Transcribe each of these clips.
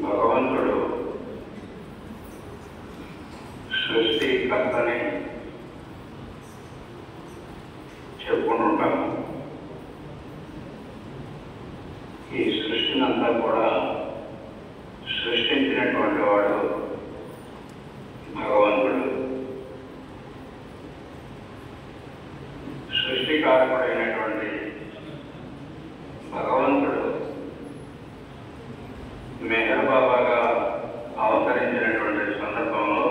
భగవంతుడు సృష్టికర్తని చెప్పుకుంటుంటాము. ఈ సృష్టినంతా కూడా సృష్టించినటువంటి వాడు భగవంతుడు. సృష్టికారకుడైనటువంటి భగవంతుడు మెహర్ బాబాగా అవతరించినటువంటి సందర్భంలో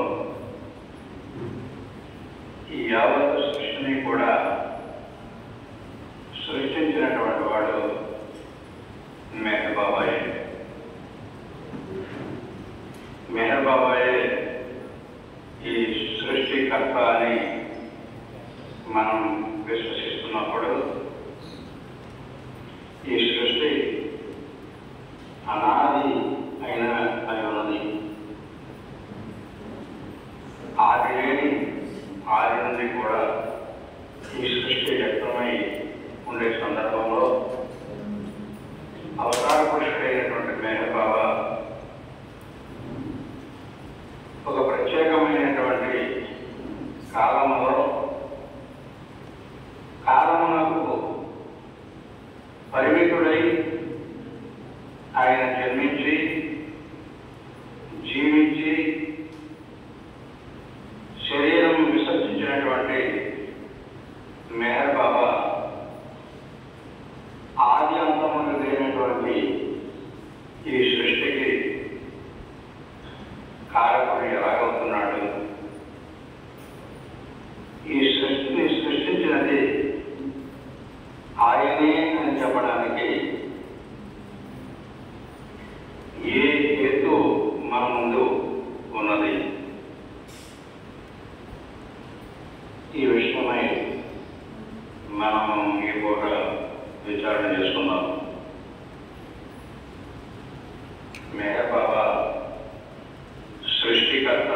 ఈ యావత్ సృష్టిని కూడా సృష్టించినటువంటి వాడు మెహర్ బాబాయే. మెహర్ బాబాయే ఈ సృష్టికర్త అని మనం విశ్వసిస్తున్నప్పుడు ఈ సృష్టి అనాది అయిన అయి ఉన్నది. ఆది లేని ఆది నుండి కూడా ఈ సృష్టి వ్యక్తమై ఉండే సందర్భంలో అవతార పురుషుడైనటువంటి మెహర్ బాబా ఒక ప్రత్యేకమైనటువంటి కాలమునకు పరిమితుడై ఆయన జన్మించి జీవించి శరీరం విసర్జించినటువంటి మెహర్ బాబా ఆది అంతములు లేనటువంటి ఈ సృష్టికి కారకుడు ఎలాగవుతున్నాడు? ఈ సృష్టిని సృష్టించినది ఆయనే అని చెప్పడానికి ఏ హేతు మన ముందు ఉన్నది? ఈ విషయమై మనం ఈ పూట విచారణ చేసుకున్నాం. మెహర్ బాబా సృష్టికర్త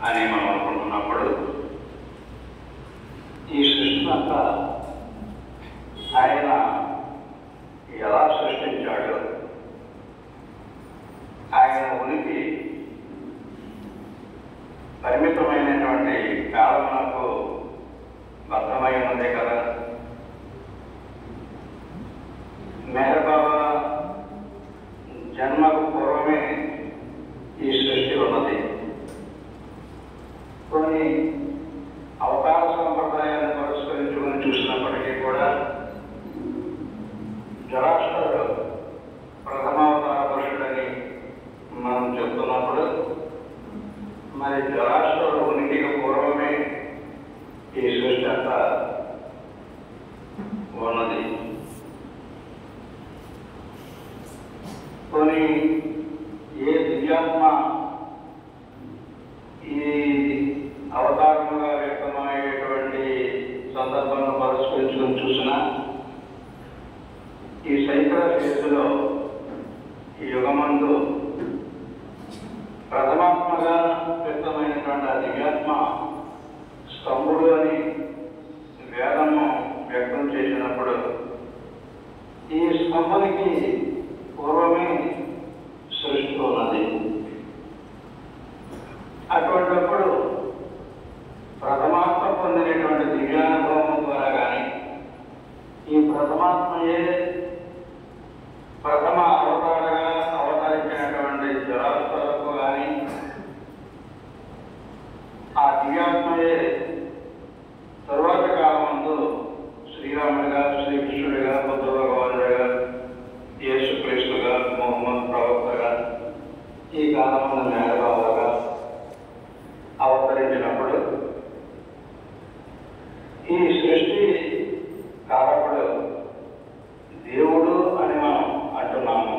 అని మనం అనుకుంటున్నప్పుడు ఈ సృష్టి అంతా ఆయన ఎలా సృష్టించాడు? ఆయన ఉనికి పరిమితమైనటువంటి కాలమునకు బద్ధమై ఉన్నదే కదా. మెహర్ బాబా జన్మకు పూర్వమే ఈ సృష్టి ఉన్నది. కొన్ని అవతార సంప్రదాయాన్ని పురస్కరించుకుని చూసినప్పటికీ కూడా జరాష్ట్రుడు ప్రథమావతార పురుషుడని మనం చెప్తున్నప్పుడు మరి జరాష్ట్రుడు ఉనికికి పూర్వమే ఈ సృష్టి అంతా ఉన్నది. కొన్ని ఏ దివ్యాత్మ ఈ అవతారముగా వ్యక్తమయ్యేటువంటి సందర్భాలను పరిష్కరించుకొని చూసినా ఈ సైకర ఫేజ్లో ఈ యుగమందు ప్రథమాత్మగా వ్యక్తమైనటువంటి ఆ దివ్యాత్మ స్తంభుడు అని వేదము వ్యక్తం చేసినప్పుడు ఈ స్తంభునికి పూర్వమే సృష్టి ఉన్నది. అటువంటిప్పుడు ప్రథమాత్మ పొందినటువంటి దివ్యానుభవం ద్వారా కానీ ఈ ప్రథమాత్మయే ప్రథమ అవతారగా అవతరించినటువంటి జరాసులకు కానీ ఆ దివ్యాత్మయే తరువాత కాలమందు శ్రీరాముడిగా, శ్రీకృష్ణుడిగా, బుద్ధ భగవానుడిగా, యేసుక్రీస్తుగా, మొహమ్మద్ ప్రవక్తగా, ఈ కాలమందు మెహర్ బాబాగా అవతరించినప్పుడు ఈ సృష్టి కారకుడు దేవుడు అని మనం అంటున్నాము.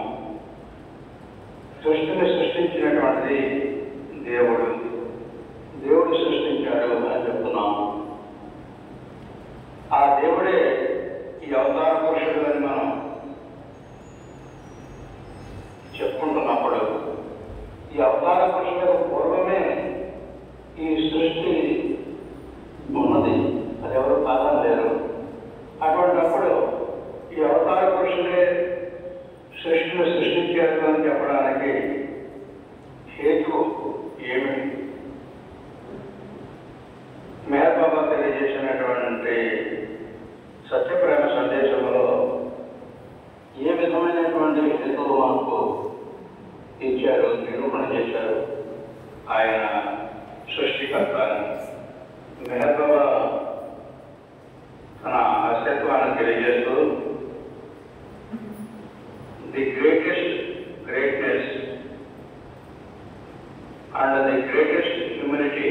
సృష్టిని సృష్టించినటువంటిది దేవుడు, దేవుడు సృష్టించాడు అని చెప్తున్నాము. ఆ దేవుడే ఈ అవతార పురుషుడు అని మనం చెప్పుకుంటున్నప్పుడు ఈ అవతార పురుషులకు పూర్వమే ఈ సృష్టి ఉన్నది, అది ఎవరు కాదనలేరు. అటువంటిప్పుడు ఈ అవతార పురుషులే సృష్టిని సృష్టించారు అని చెప్పడానికి హేతు ఏమిటి? మెహర్ బాబా తెలియజేసినటువంటి సత్యప్రేమ సందేశంలో ఏ విధమైనటువంటి హేతువు మనకు ఇచ్చారు, నిరూపణ చేశారు. ఆయన సృష్టికర్త అని మెహర్ బాబా తన అస్తిత్వాన్ని తెలియజేస్తూ the greatest greatness and the greatest humanity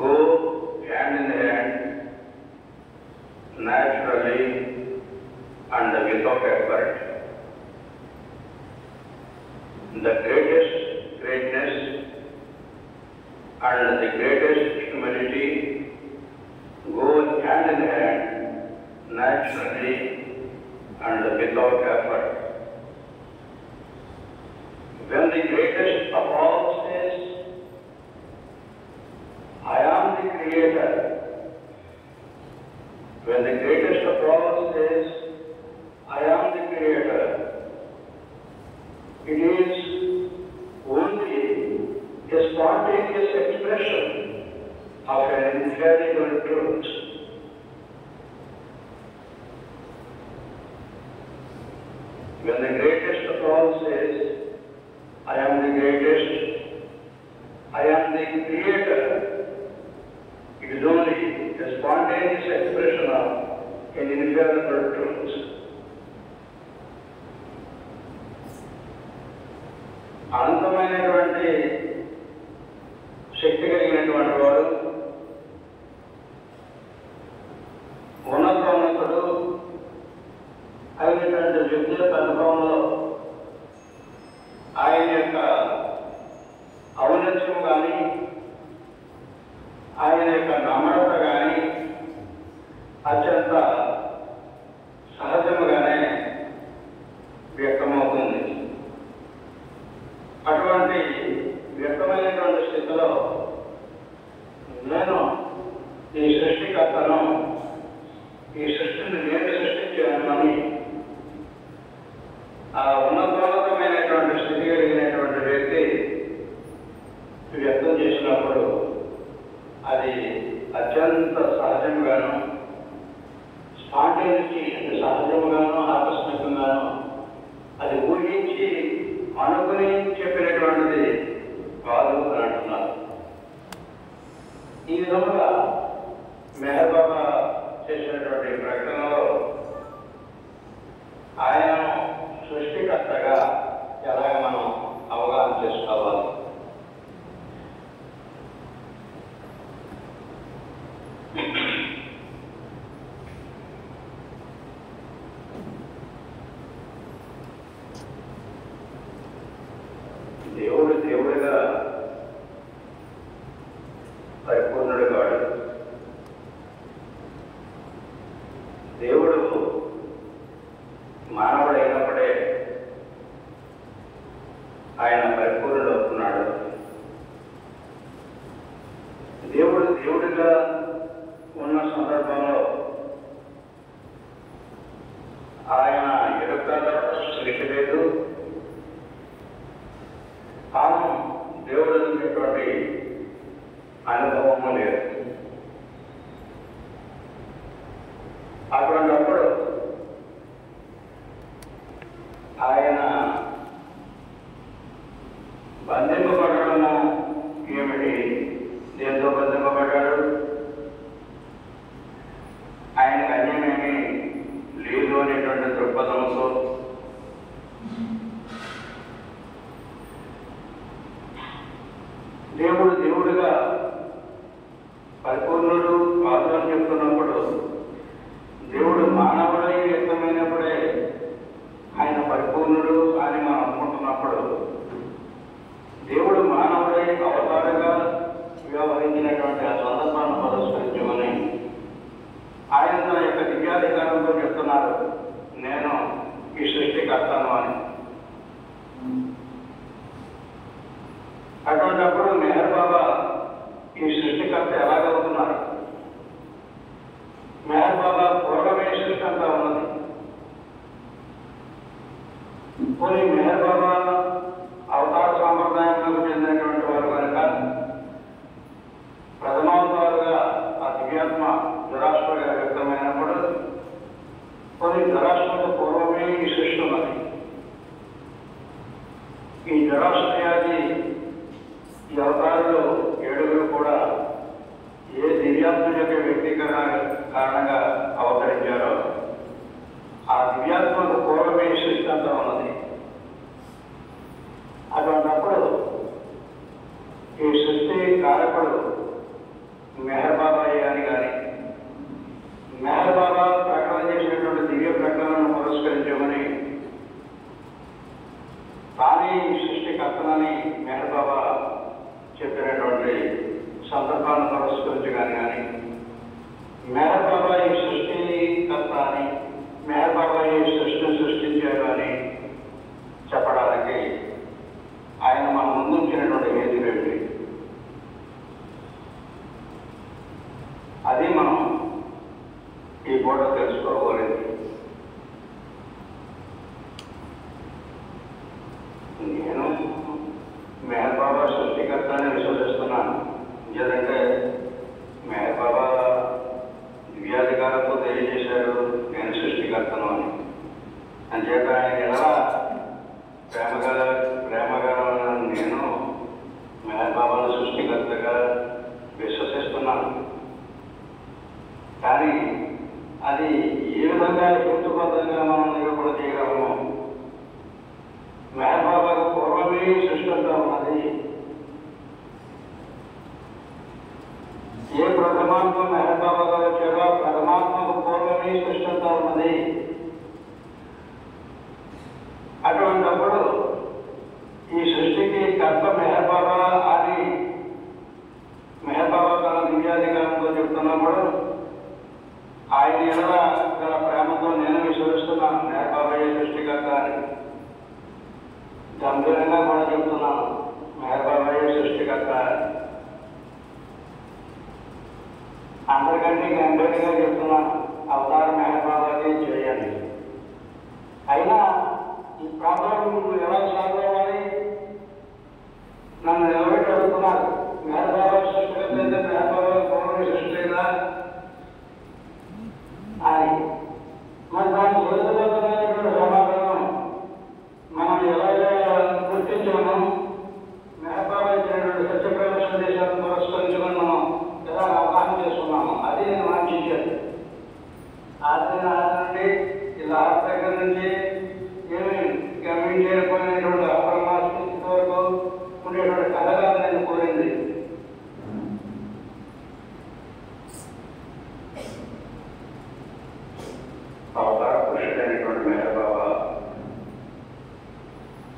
go hand in hand naturally and without effort. The greatest greatness and the greatest humanity go hand in hand naturally and without effort. When the greatest of all says, I am the creator. When the greatest of all says, I am the creator, it is only a spontaneous expression of an infallible truth. When the greatest of all says, I am the greatest, I am the creator, it is only a spontaneous expression of an infallible truth. అనంతమైనటువంటి శక్తి కలిగినటువంటి వాడు, ఉన్నతోన్నతుడు అయినటువంటి విద్య అనుభవంలో ఆయన యొక్క ఔన్నత్యం కానీ ఆయన యొక్క నమ్రత కానీ అత్యంత సహజముగానే వ్యక్తమవుతుంది. అటువంటి వ్యక్తమైనటువంటి స్థితిలో నేను ఈ సృష్టికర్తను, ఈ సృష్టిని నేను సృష్టించానని ఆ ఉన్నతమైనటువంటి స్థితి కలిగినటువంటి వ్యక్తి వ్యక్తం చేసినప్పుడు అది అత్యంత సహజంగాను, స్పాంటేనిటీ అంటే సహజంగాను, ఆకస్మికంగాను అది ఊహించి అనుకుని చెప్పినటువంటిది కాదు అని అంటున్నారు. ఈ విధముగా మెహర్ బాబా చేసినటువంటి ప్రకటనలో ఆయన సృష్టికర్తగా ఎలాగ మనం అవగాహన చేసుకోవాలి. దేవుడు దేవుడిగా పరిపూర్ణుడు కాడు. దేవుడు మానవుడైనప్పుడే ఆయన పరిపూర్ణుడు అవుతున్నాడు. దేవుడు దేవుడిగా ఉన్న సందర్భంలో ఆయన ఎరుకల సృష్టి లేదు, తాను దేవుడు అనేటువంటి అనుభవము లేదు. అటువంటిప్పుడు ఆయన బంధింపబడము ఏమిటి? దేంతో బంధింపబడ్డాడు? ఆయనకు అన్యమేమి లేదు అనేటువంటి దృక్పథంతో దేవుడు దేవుడిగా పరిపూర్ణుడు కాదు అని చెప్తున్నప్పుడు, దేవుడు మానవుడై వ్యక్తమైనప్పుడే ఆయన పరిపూర్ణుడు అని మనం అనుకుంటున్నప్పుడు, దేవుడు మానవుడై అవతారంగా వ్యవహరించినటువంటి ఆ సందర్భాన్ని పురస్కరించుకొని ఆయన తన యొక్క దివ్యాధికారంతో చెప్తున్నారు, నేను ఈ సృష్టికర్తను అని. అటువంటిప్పుడు మెహర్ బాబా దివ్యాత్మ యొక్క వ్యక్తీకరణ కారణంగా అవతరించారో ఆ దివ్యాత్మకు పూర్వమే సృష్టి అంతా ఉన్నది. అటువంటిప్పుడు ఈ సృష్టి కారకుడు మెహర్ బాబాయే అని కానీ మెహర్ బాబా ప్రకటన చేసినటువంటి దివ్య ప్రకటనను పురస్కరించమని తానే సృష్టికర్తనని మెహర్ బాబా చెప్పినటువంటి సందర్భాలను పురస్కరించగాని కానీ మెహర్ బాబా ఈ సృష్టికర్త అని మెహర్ బాబా ఈ సృష్టిని సృష్టించారు అని చెప్పడానికి ఆయన మన ముందుంచినటువంటి హేతు ఏమిటి? అది మనం ఈ పూట తెలుసుకోవాలి. నేను మెహర్ బాబా సృష్టికర్త అని విశ్వసిస్తున్నాను. ఎందుకంటే మెహర్ బాబా దివ్యాధికారంతో తెలియజేశారు నేను సృష్టికర్తను అని. అంచేత ఆయన ఎలా ప్రేమగా నేను మెహర్ బాబాను సృష్టికర్తగా విశ్వసిస్తున్నాను. కానీ అది ఏ విధంగా హేతుబద్ధంగా మనం నిరూపణ చేయగలము? మెహర్ బాబాకు పూర్వమే సృష్టి అంతా ఉన్నది. ఏ ప్రథమాత్మ మెహర్ బాబాగా వచ్చారో ప్రథమాత్మకు పూర్వమే సృష్టి అంతా ఉన్నది. అటువంటిప్పుడు ఈ సృష్టికి కర్త మెహర్ బాబా అని మెహర్ బాబా తన దివ్యాధికారంతో చెప్తున్నప్పుడు ఆయన ఎలా గల ప్రేమతో నేను విశ్వసిస్తున్నాను మెహర్ బాబాయే సృష్టికర్త అని గంభీరంగా కూడా చెప్తున్నాను మెహర్ బాబాయే సృష్టికర్త అని. అందరికంటే గంభీరంగా చెప్తున్నాను అవతారం మెహర్ బాబాకే చేయాలి. అయినా ఈ ప్రాబ్లం ఎలా సాల్వ్ అవ్వాలి? నన్ను నిలబెట్టి అడుగుతున్నారు మెహర్ బాబా సృష్టికర్త అయితే మెహర్ బాబా పూర్వమే సృష్టి లేదా అని. మరి దానికి హేతుబద్ధమైనటువంటి సమాధానం మనం ఎలాగా గుర్తించాము? మెహర్ బాబా ఇచ్చినటువంటి సత్యప్రేమ సందేశాలను పురస్కరించుకొని మనం ఎలా అవగాహన చేసుకున్నాము? అది నేను వాంఛించాను. ఆది నుండి ఇలా దగ్గర నుంచి ఏమి గమనించకపోయినటువంటి అప్రమాస్థితి వరకు ఉండేటువంటి కథగా నేను కోరింది. అవతార పురుషుడైనటువంటి మెహర్ బాబా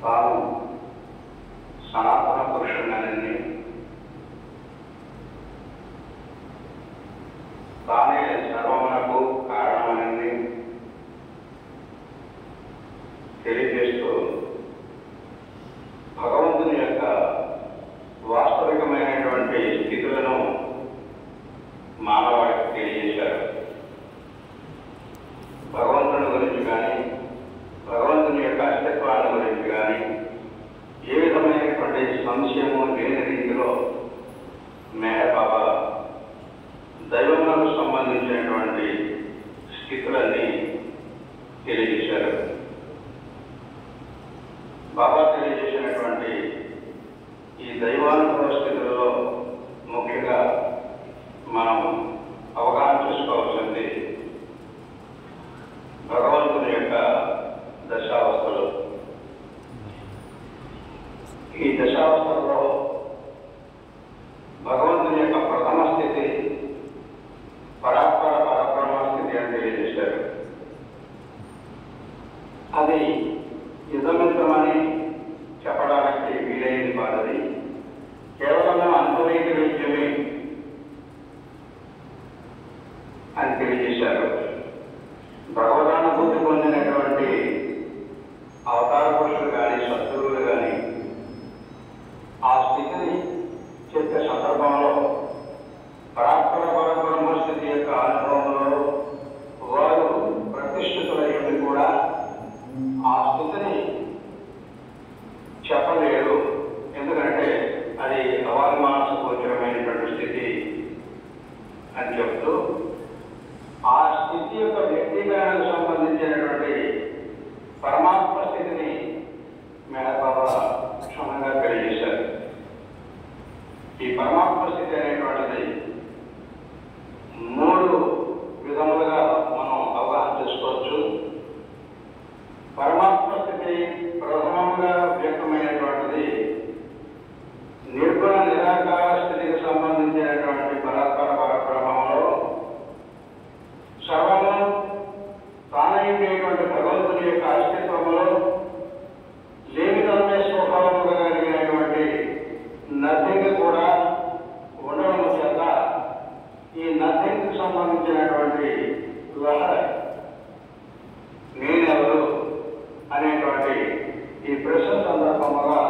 తాను సనాతన పురుషుడని తానే సర్వమునకు కారణమని తెలియజేస్తూ భగవంతుని యొక్క వాస్తవికమైనటువంటి స్థితులను మానవాళికి తెలియజేశారు. భగవంతుని గురించి కానీ భగవంతుని యొక్క అస్తిత్వాన్ని గురించి కానీ ఏ విధమైనటువంటి సంశయము లేని రీతిలో మెహర్ బాబా దైవములకు సంబంధించినటువంటి స్థితులన్నీ తెలియజేశారు. బాబా తెలియజేసినటువంటి ఈ దైవానుభవ స్థితులలో ముఖ్యంగా మనం అవగాహన చేసుకోవాల్సింది భగవంతుని యొక్క దశావస్థలు. ఈ దశావస్థల్లో భగవంతుని యొక్క ప్రథమ స్థితి పరాత్పర పరబ్రహ్మ స్థితి అని తెలియజేశారు. అది యుద్ధమిత్రమని చెప్పడానికి వీలైంది కాదది. కేవలం అనుభవైక విద్యమే అని తెలియజేశారు. భగవదానుభూతి పొందినటువంటి అవతార పురుషులు కానీ సద్గురువులు కానీ ఆ స్థితిని చెప్పే సందర్భంలో పరాత్పర పరబ్రహ్మ స్థితి యొక్క అనుభవంలో వారు ప్రతిష్ఠితులయ్యేది కూడా ఆ స్థితిని చెప్పలేరు. ఎందుకంటే అది అవానుమానస గోచరమైనటువంటి స్థితి అని చెప్తూ ఆ స్థితి యొక్క వ్యక్తీకరణకు సంబంధించినటువంటి పరమాత్మ స్థితిని మెహర్ బాబా క్షుణ్ణంగా తెలియజేశారు. ఈ పరమాత్మ స్థితి అనేటువంటిది మూడు విధములుగా మనం అవగాహన చేసుకోవచ్చు. పరమాత్మ స్థితి ప్రథమంగా వ్యక్తమైనటువంటిది నిర్గుణ నిరాకార స్థితికి సంబంధించినటువంటి పరాత్పర పరబ్రహ్మంలో సర్వము తానైనటువంటి భగవంతుని యొక్క అస్తిత్వంలో లేమితనమే స్వభావముగా కలిగినటువంటి నథింగ్ కూడా ఉండడం చేత ఈ నథింగ్ కు సంబంధించినటువంటి లహర నేనెవరు అనేటువంటి ఈ ప్రశ్న సందర్భముగా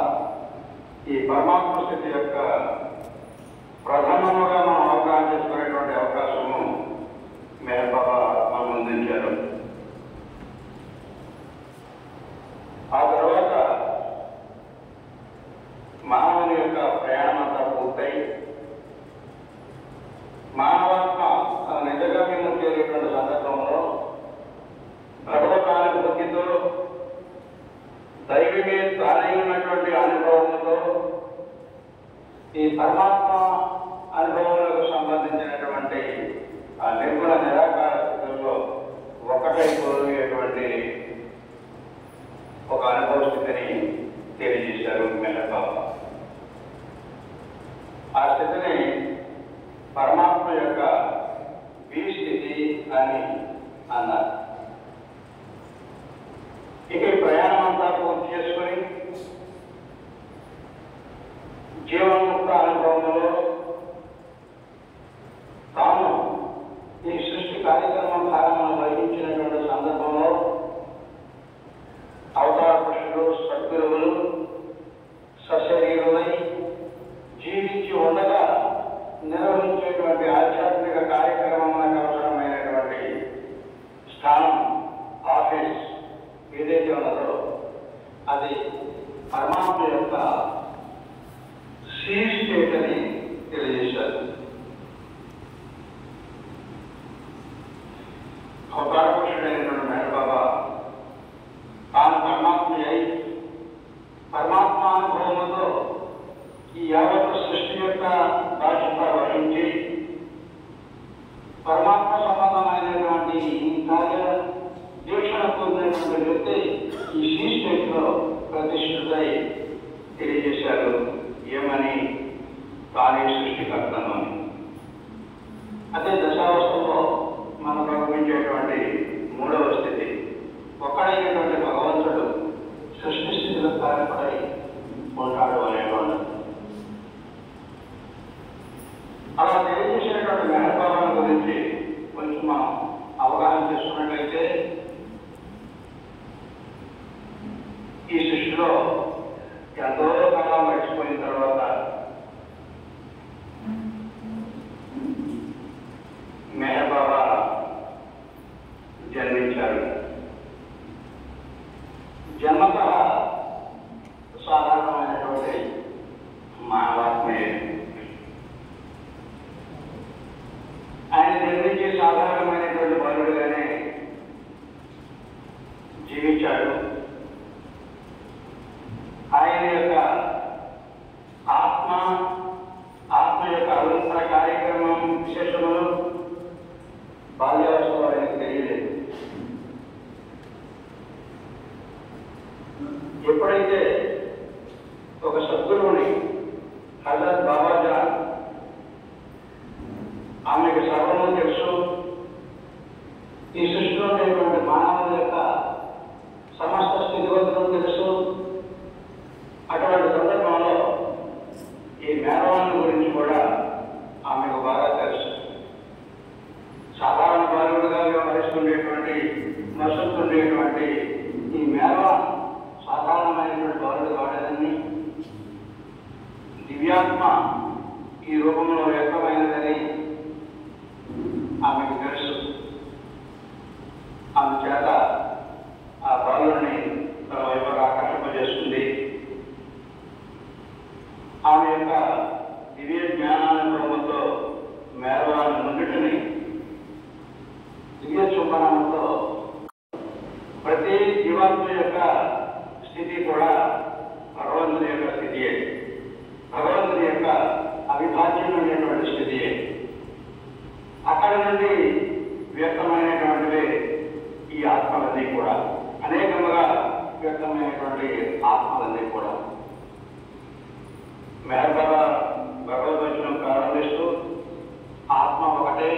ఈ పరమాత్మ స్థితి యొక్క ప్రథమముగా మనం అవగాహన చేసుకునేటువంటి అవకాశము మేర బాబా మనం అందించారు. ఆ తర్వాత మానవుని యొక్క ప్రయాణం అంతా పూర్తయి మానవాత్మ తన నిజగమ్యము చేరేటువంటి సందర్భంలో భగవతానుభూతితో దైవమే తానైనటువంటి అనుభవంతో ఈ పరమాత్మ అనుభవాలకు సంబంధించినటువంటి ఆ నిర్గుణ నిరాకార స్థితుల్లో ఒకటైపోయేటువంటి ఒక అనుభవ స్థితిని తెలియజేశారు మెహర్ బాబా. ఆ స్థితిని పరమాత్మ యొక్క స్థితి అని అన్నారు. ఇక ఈ ప్రయాణం అంతా పూర్తి చేసుకుని జీవన్ముక్త అనుభవంలో తాను ఈ సృష్టి కార్యక్రమం భాగంలో వహించినటువంటి సందర్భంలో అవతార పురుషులు సద్గురువులు సశరీరులై జీవించి ఉండగా నిర్వహించేటువంటి ఆధ్యాత్మిక కార్యక్రమానికి అవసరమైనటువంటి స్థానం ఆఫీస్ ఏదైతే ఉన్నదో అది పరమాత్మ యొక్క స్టేట్ అని తెలియజేశారు. అవతార పురుషుడైనటువంటి మెహర్ బాబా తాను పరమాత్మ అయి పరమాత్మ అనుభవంతో ఈ యావత్ సృష్టి యొక్క బాధ్యత వహించి పరమాత్మ సంబంధమైనటువంటి ఈ కార్య దీక్షణ పొందినటువంటి వ్యక్తి ఈ స్టేట్ లో ప్రతిష్ఠితులై తెలియజేశారు. ఏమని? తానే సృష్టికర్తను అని. అదే దశావస్థలో మనకు అనుభవించేటువంటి మూడవ స్థితి ఒక్కడైనటువంటి భగవంతుడు సృష్టి స్థితిలో కార్యపడి ఉంటాడు అనేవాడు. అలా తెలియజేసేటువంటి మెహర్ బాబా గురించి కొంచెం మనం అవగాహన చేసుకున్నట్లయితే ఈ సృష్టిలో ఎంతో కాలం గడిచిపోయిన తర్వాత మెహర్ బాబా జన్మించారు. జన్మత సాధారణమైనటువంటి మానవాత్మయే. ఆయన జన్మించి సాధారణమైనటువంటి బాలుడుగానే జీవించాడు. ఆయన యొక్క ఆత్మ యొక్క అలంకర కార్యక్రమం విశేషములు బాల్యావస్థలో ఆయనకు తెలియలేదు. ఎప్పుడైతే ఒక సద్గురువుని హజరత్ బాబాజాన్ ఆమెకు సర్వము తెలుసు, ఈ సృష్టిలో ఉండేటువంటి మానవుల యొక్క సమస్త స్థితిగతులు తెలుసు, అటువంటి సందర్భంలో ఈ మేనవాన్ని గురించి కూడా ఆమెకు బాగా తెలుసు. సాధారణ బాలుడుగా వ్యవహరిస్తుండేటువంటి మసుతుండేటువంటి ఈ మేనవాన్ సాధారణమైనటువంటి బాలుడు కావడాన్ని, దివ్యాత్మ ఈ రూపంలో వ్యక్తమైనదని ఆమెకు తెలుసు. అందుచేత ఆ బాలుడిని తన వైపుగా ఆకర్షింపజేస్తుంది. ఆమె యొక్క దివ్య జ్ఞానానుభవంతో మేరవాని ముందుటిని దివ్య చూపనంతో ప్రతి జీవాత్మ యొక్క స్థితి కూడా భగవంతుని యొక్క స్థితియే, భగవంతుని యొక్క అవిభాజ్యమైనటువంటి స్థితియే. అక్కడి ఆత్మ ఒకటే,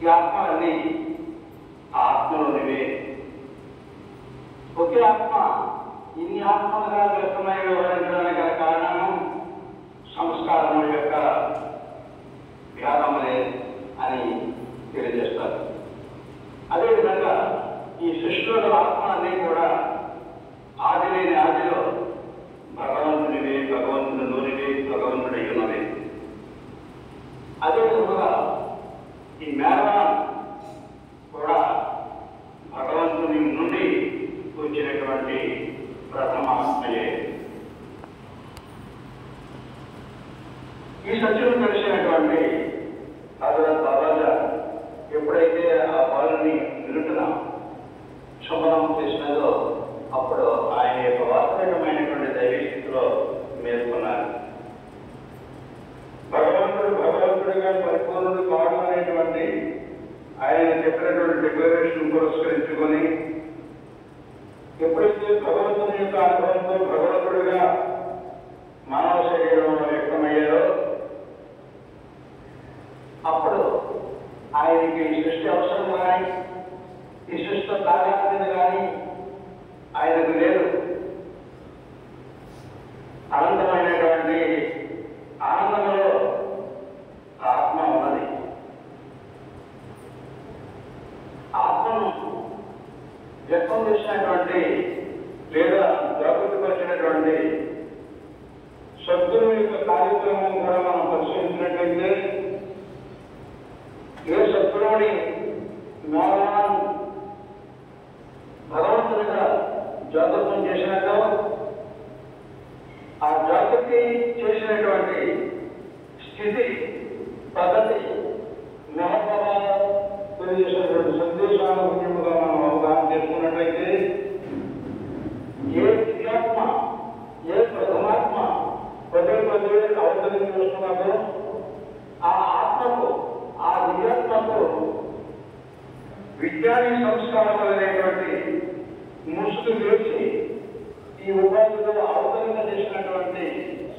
ఈ ఆత్మలన్నీ ఆత్మలోనివే. ఒకే ఆత్మ ఇన్ని ఆత్మలుగా వ్యక్తమై వ్యవహరించడానికి గల కారణం సంస్కారముల యొక్క భేదములే అని తెలియజేస్తారు. అదేవిధంగా ఈ సృష్టిలో ఆత్మలన్నీ కూడా ఆది లేని ఆదిలో భగవంతునివే, భగవంతునిలోనివే, భగవంతుడై ఉన్నవే. అదేవిధంగా ఈ మేళం కూడా భగవంతుని నుండి వచ్చినటువంటి ప్రథమ ఆత్మయే. ఈ సత్యం తెలిసినటువంటి హజరత్ బాబాజా ఎప్పుడైతే ఆ బాలుని వినుటన శుభ్రం చేసినదో అప్పుడు ఆయన యొక్క వాస్తవికమైనటువంటి దైవీ స్థితిలో మేల్కొన్నారు. భగవంతుడిగా పరిపూర్ణుడు కావడం అనేటువంటి ఆయన చెప్పినటువంటి డిక్లరేషన్ పురస్కరించుకొని ఎప్పుడైతే భగవంతుని యొక్క అనుభవంతో భగవంతుడిగా మానవ శరీరంలో వ్యక్తమయ్యారో అప్పుడు ఆయనకి ఈ సృష్టి అవసరం కానీ ఈ సృష్టి తాజాత్మ్యత కానీ ఆయనకు లేదు. అనంతమైనటువంటి ఆనందంలో ఆత్మ ఉన్నది. ఆత్మను వ్యక్తం చేసినటువంటి లేదా జాగృతిపరిచినటువంటి సద్గురు యొక్క కార్యక్రమం కూడా మనం పరిశీలించినట్లయితే ఏ సద్గురువుని మోహన్ భగవంతునిగా జాగృతం చేసినట్టు ఆ జాగృతి చేసినటువంటి స్థితి పద్ధతి మహాత్మా తెలియజేసినటువంటి సందేశానుగుణ్యముగా మనం అవగాహన చేసుకున్నట్లయితే ఏ దివ్యాత్మ, ఏ ప్రథమాత్మ పదే అవతరించి వస్తున్నదో ఆ ఆత్మకు, ఆ దివ్యాత్మకు విజ్ఞాని సంస్కారం అనేటువంటి ముసుగు వేసి ఈ ఉపాధిలో అవతరణ చేసినటువంటి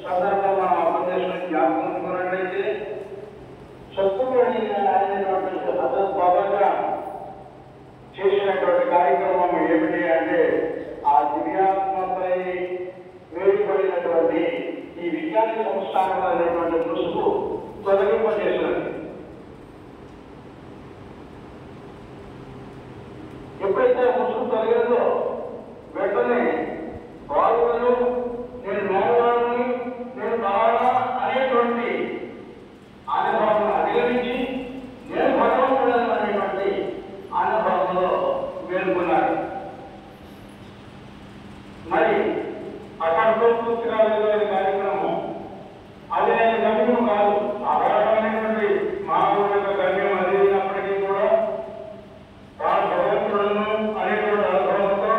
సందర్భం మనం అర్థం చేసుకుని జ్ఞాపకం సత్తుడు అయినటువంటి హజరత్ బాబాగా చేసినటువంటి కార్యక్రమం ఏమిటి అంటే ఆ దివ్యాత్మపై వేయబడినటువంటి ఈ విజ్ఞాన సంస్కారం అనేటువంటి ముసుగు తొలగింపజేసినది. ఎప్పుడైతే ముసుగు తొలగిందో వెంటనే వాయువులు నేను మేఘవాణి, నేను బాగా అనేటువంటి అనుభవం అధిగమించి నేను భగవంతుడు అనేటువంటి అనుభవంలో మేల్కొన్నాడు. మరి అక్కడితో పూర్తిగా వెళ్ళే కార్యక్రమం అది నేను గమ్యం కాదు. అగాధమైనటువంటి మానవుల యొక్క గమ్యం అది అయినప్పటికీ కూడా తాను భగవంతుడును అనేటువంటి అనుభవంతో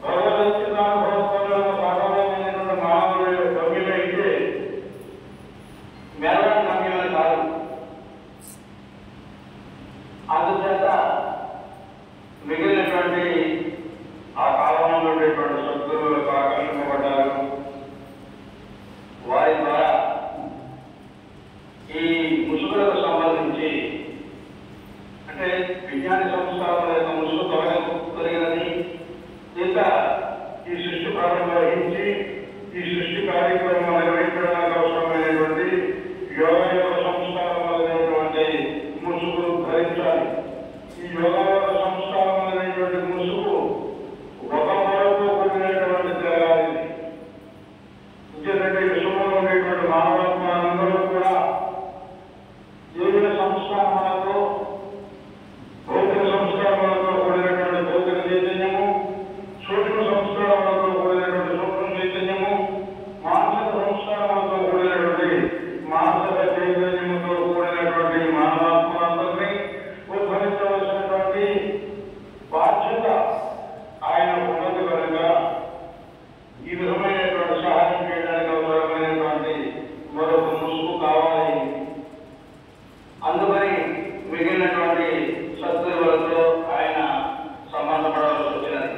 భగవద్గీత అనుభవంతో సాధారణమైనటువంటి మానవుల యొక్క గమ్యం అయితే మేళం గమ్యమని కాదు. అందుచేత మిగిలినటువంటి ఆ కాలంలో ఉండేటువంటి సద్గురువులకు ఆకర్షింపబడ్డారు. వారి ద్వారా ఈ ముసుగులకు సంబంధించి అంటే విజ్ఞాన సంస్కారాల యొక్క ముసుగు తొలగినది, ఇంకా ఈ సృష్టి ప్రారంభం వహించి ఈ సృష్టి కార్యక్రమం నిర్వహించడానికి అవసరమైనటువంటి యోగ సంస్కారం అనేటువంటి ముసుగు ధరించాలి. ఈ యోగ సంస్కారం అనేటువంటి ముసుగు ఒక మరొక కూడినటువంటి జరగాలి. ఎందుకంటే విశ్వంలో ఉండేటువంటి మానవాత్మలందరూ కూడా జీవన సంస్కారాలతో భౌతిక సంస్కారాలతో కూడినటువంటి భౌతిక చైతన్యము, సూక్ష్మ సంస్కారాలతో కూడినటువంటి సూక్ష్మ చైతన్యము, మానసిక సంస్కారాలతో కూడినటువంటి మానసిక చైతన్యముతో కూడినటువంటి మానవాత్మలందరినీ ఉద్భవించవలసినటువంటి బాధ్యత ఆయన ఉన్నది కనుక ఈ విధమైనటువంటి సహాయం చేయడానికి అవసరమైనటువంటి మరొక ముసుగు కావాలి. అందుకని మిగిలినటువంటి సద్గురువులతో ఆయన సంబంధపడవలసి వచ్చినది.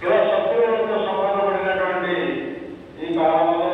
ఇలా సద్గురువులతో సంబంధపడినటువంటి ఈ కాలంలో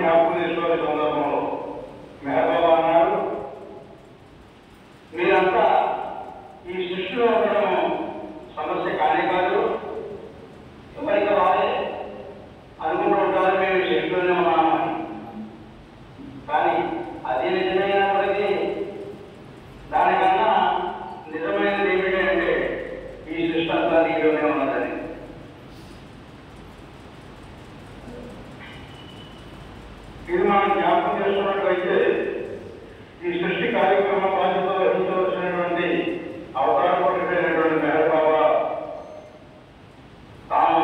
జ్ఞాపకం చేసుకోవాల్సిన సందర్భంలో మేఘబాబా అన్నారు, మీరంతా ఈ సృష్టిలో ఉండడం సమస్య కానే కాదు, ఎవరికి వారే అనుకుంటూ ఉంటారు మేము ఈ సృష్టిలోనే ఉన్నామని. కానీ అది నిజమైనప్పటికీ దానికన్నా నిజమైనది ఏమిటి అంటే ఈ సృష్టి అంతా నీలోనే ఉన్నదని. ఇది మనం జ్ఞాపకం చేసుకున్నట్లయితే ఈ సృష్టి కార్యక్రమ బాధ్యత వహించవలసినటువంటి అవతారపడినటువంటి మెహర్ బాబా తాను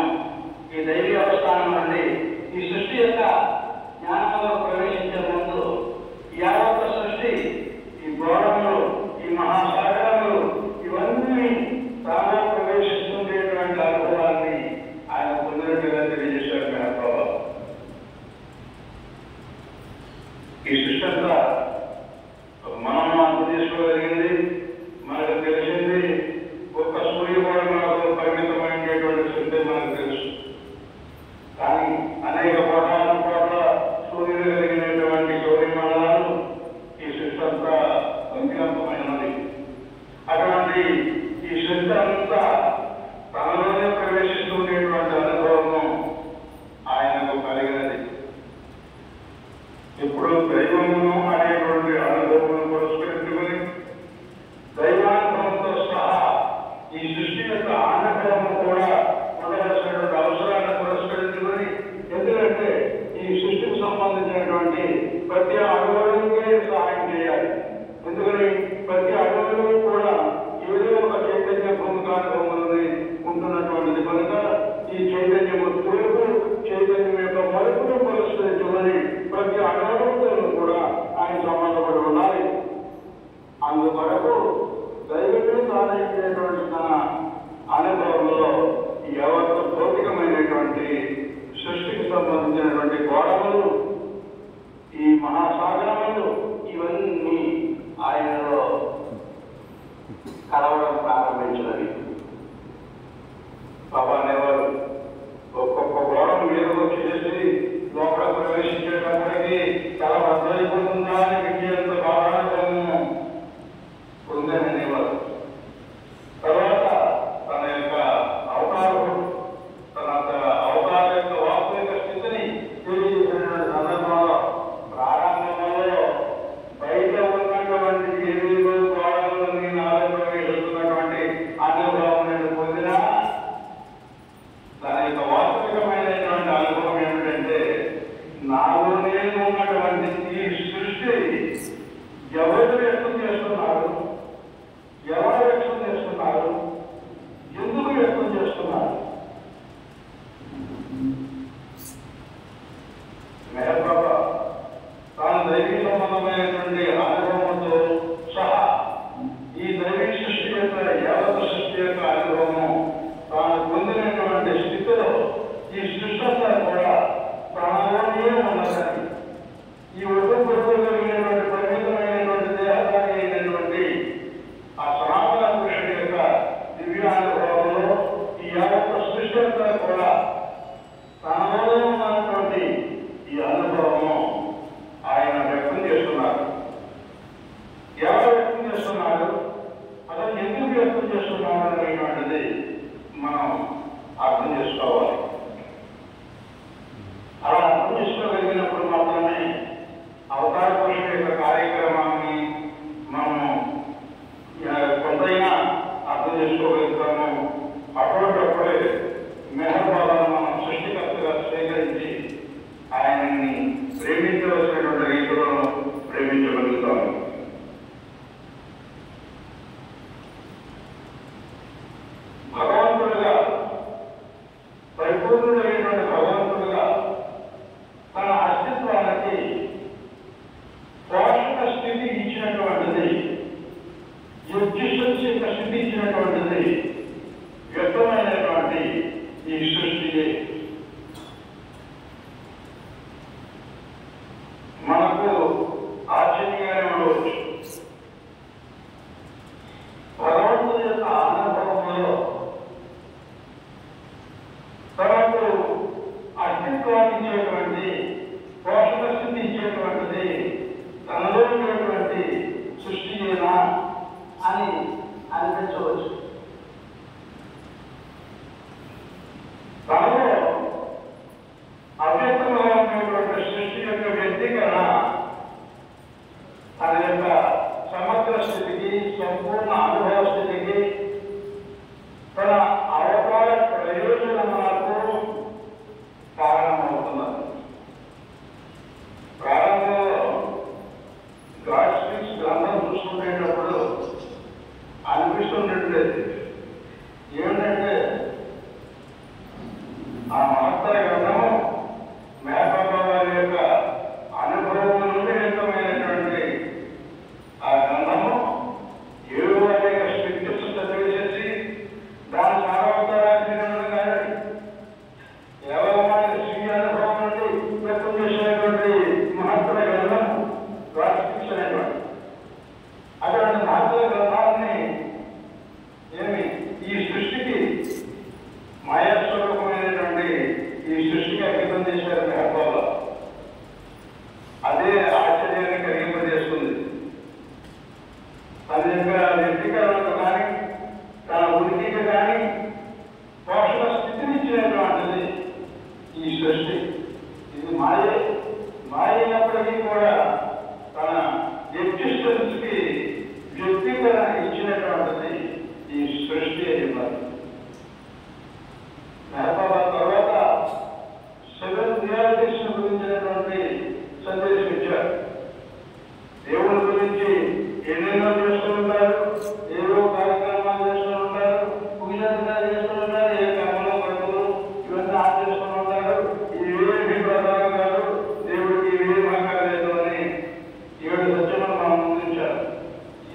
ఈ దైవీ అవస్థానం నుండి ఈ సృష్టి యొక్క జ్ఞానంలో ప్రవేశించే ముందు యావత్ సృష్టి, ఈ గోడములు, ఈ మహాసాగరములు ఇవన్నీ తాను ప్రవేశిస్తుండేటువంటి అనుభవాన్ని ఆయన పొందినట్టుగా తెలియజేశారు మెహర్ బాబా. ఈ సృష్టి అంతా మనం అర్థం చేసుకోగలిగింది, మనకు తెలిసింది ఒక్క సూర్యగోళంలో పరిమితమైనటువంటి సృష్టి మనకు తెలుసు. కానీ అనేక కోటాను కోట్ల సూర్యులు కలిగినటువంటి సూర్యమండలాలు ఈ సృష్టి అంతా అత్యంతమైనది. అటువంటి ఈ సృష్టి అంతా తనలోనే ప్రవేశిస్తుండేటువంటి అనుభవము ఆయనకు కలిగినది. ఇప్పుడు దైవమును అనేటువంటి అనుభవం పురస్కరించుకొని దైవానుభవంతో సహా ఈ సృష్టి యొక్క అనుభవము కూడా ఉండవలసినటువంటి అవసరాన్ని పురస్కరించుకొని, ఎందుకంటే ఈ సృష్టికి సంబంధించినటువంటి ప్రతి అణువుకే సహాయం చేయాలి. ఎందుకని ప్రతి అణువులో కూడా ఏదో ఒక చైతన్య భూమికానుభవములని ఉంటున్నటువంటిది కనుక ఈ చైతన్యము తూర్పు చైతన్యం యొక్క మలుపును పురస్కరించుకొని ప్రతి అణువులతో కూడా ఆయన సంబంధపడి ఉండాలి. అందువరకు దైవమే సాధించేటువంటి తన అనుభవంలో యావత్ భౌతికమైనటువంటి సృష్టికి సంబంధించినటువంటి గోడములు, ఈ మహాసాగరములు ఇవన్నీ ఆయనలో కలవడం ప్రారంభించినవి. బాబా అనేవారు, ఒక్కొక్క గోడను మీదకు చేసి లోపల ప్రవేశించేటప్పటికీ తల బద్దలైపోతుందా అని విద్యంత బాధాకరము పొందనేవారు. తర్వాత తన యొక్క అవతార యొక్క వాస్తవిక స్థితిని తెలియజేసినటువంటి సందర్భంలో ప్రారంభంలో బయట ఉన్నటువంటి ఏదేదో గోడలని నాలో ప్రవేశిస్తున్నటువంటి అనుభవం నేను పొందినా తన యొక్క వాస్తవికమైనటువంటి అనుభవం ఏమిటంటే నాలోనే ఉన్నటువంటి ఈ సృష్టి ఎవరు వ్యక్తం చేస్తున్నారు, ఎవరు వ్యక్తం చేస్తున్నారు, ఎందుకు వ్యక్తం చేస్తున్నారు? మెహర్ బాబా తాను దైవీ సంబంధమైనటువంటి అనుభవంతో సహా ఈ దైవీ సృష్టి యొక్క యావత్ సృష్టి యొక్క అనుభవము తాను పొందినటువంటి స్థితిలో ఈ సృష్టి అంతా కూడా తనలోనే ఉన్నదని, ఈ ఒడ్డు కలిగినటువంటి పరిమితమైనటువంటి దేహదారి అయినటువంటి ఆ సనాతన పురుషుడి యొక్క దివ్యానుభవంలో ఈ యావత్ సృష్టి అంతా కూడా తనలోనే ఉన్నటువంటి ఈ అనుభవము ఆయన వ్యక్తం చేస్తున్నారు. ఎవరు వ్యక్తం చేస్తున్నారు, అసలు ఎందుకు వ్యక్తం చేస్తున్నారు అనేటువంటిది మనం అర్థం చేసుకోవాలి. అలా అర్థం చేసుకోగలిగినప్పుడు మాత్రమే అవతార పురుషుడి యొక్క కార్యక్రమాన్ని మనం కొంతైనా అర్థం చేసుకోగలుగుతాము. అటువంటిప్పుడే మెహర్ బాబాను మనం సృష్టికర్తగా స్వీకరించి ఆయనని ప్రేమించవలసినటువంటి రీతిలో ప్రేమించగలుగుతాము. భగవంతుడిగా పరిపూర్ణుడైనటువంటి భగవంతుడిగా తన అస్తిత్వానికి పోషక స్థితి ఇచ్చినటువంటిది, ఎగ్జిస్టెన్స్ యొక్క స్థితి ఇచ్చినటువంటిది వ్యక్తమైనటువంటి ఈ సృష్టియే. మనకు ఆశ్చర్యంగానే ఉండవచ్చు. భగవంతుడి యొక్క అనుభవంలో తనకు అస్తిత్వాన్ని ఇచ్చేటువంటి పోషక స్థితి ఇచ్చేటువంటిది తనలో ఉండేటువంటి సృష్టియేనా అని అనిపించవచ్చు. తనలో అవ్యక్తంగా ఉండేటువంటి సృష్టి యొక్క వ్యక్తీకరణ తన యొక్క సమగ్ర స్థితికి, సంపూర్ణ అనుభవ స్థితికి, తన అవతార ప్రయోజనములకు కారణమవుతున్నది. ప్రారంభంలో గాడ్ స్పీక్స్ గ్రంథం చూసుకునేటప్పుడు అనిపిస్తుండేది ఏమిటంటే ఆ మహత్తర గ్రంథము మేకప్ప వారి యొక్క అనుభవం నుండి వ్యక్తమైనటువంటి ఆ గ్రంథము 7 అనేక స్క్రిప్చర్స్ చదివేసేసి దాని సారవంతరాన్ని కానీ కేవలమైన స్వీయ అనుభవం నుండి వ్యక్తం చేసినటువంటి మహత్తర గ్రంథం గాడ్ స్పీక్స్ అనేటువంటి అటువంటి మహత్తర గ్రంథాన్ని ఈ సృష్టికి మాయాస్వరూపమైనటువంటి ఈ సృష్టికి అంకితం చేశారు మేకప్ప. అదే ఆశ్చర్యాన్ని కలిగింపజేస్తుంది. తన యొక్క వ్యక్తీకరణకు కానీ తన ఉనికికి కానీ పోషక స్థితినిచ్చినటువంటిది ఈ సృష్టి. ఇది మాయైనప్పటికీ కూడా తన ఎగ్జిస్టెన్స్ కి వ్యక్తీకరణ ఇచ్చినటువంటిది ఈ సృష్టి అయింది. తర్వాత 7 రియాలిటీస్ గురించినటువంటి సందేశం ఇచ్చారు. దేవుని గురించి ఎన్నెన్నో చేస్తుంటారు, ఏదో కార్యక్రమాలు చేస్తుంటారు, పూజలుగా చేస్తుంటారు, ఏ కర్మలు కర్మలు ఇవన్నీ ఆచరిస్తుంటారు. ఇవేమి ప్రధానం కాదు, దేవుడికి ఇవేమి అక్కర్లేదు అని 7 సత్యములు మనం ముందుంచారు.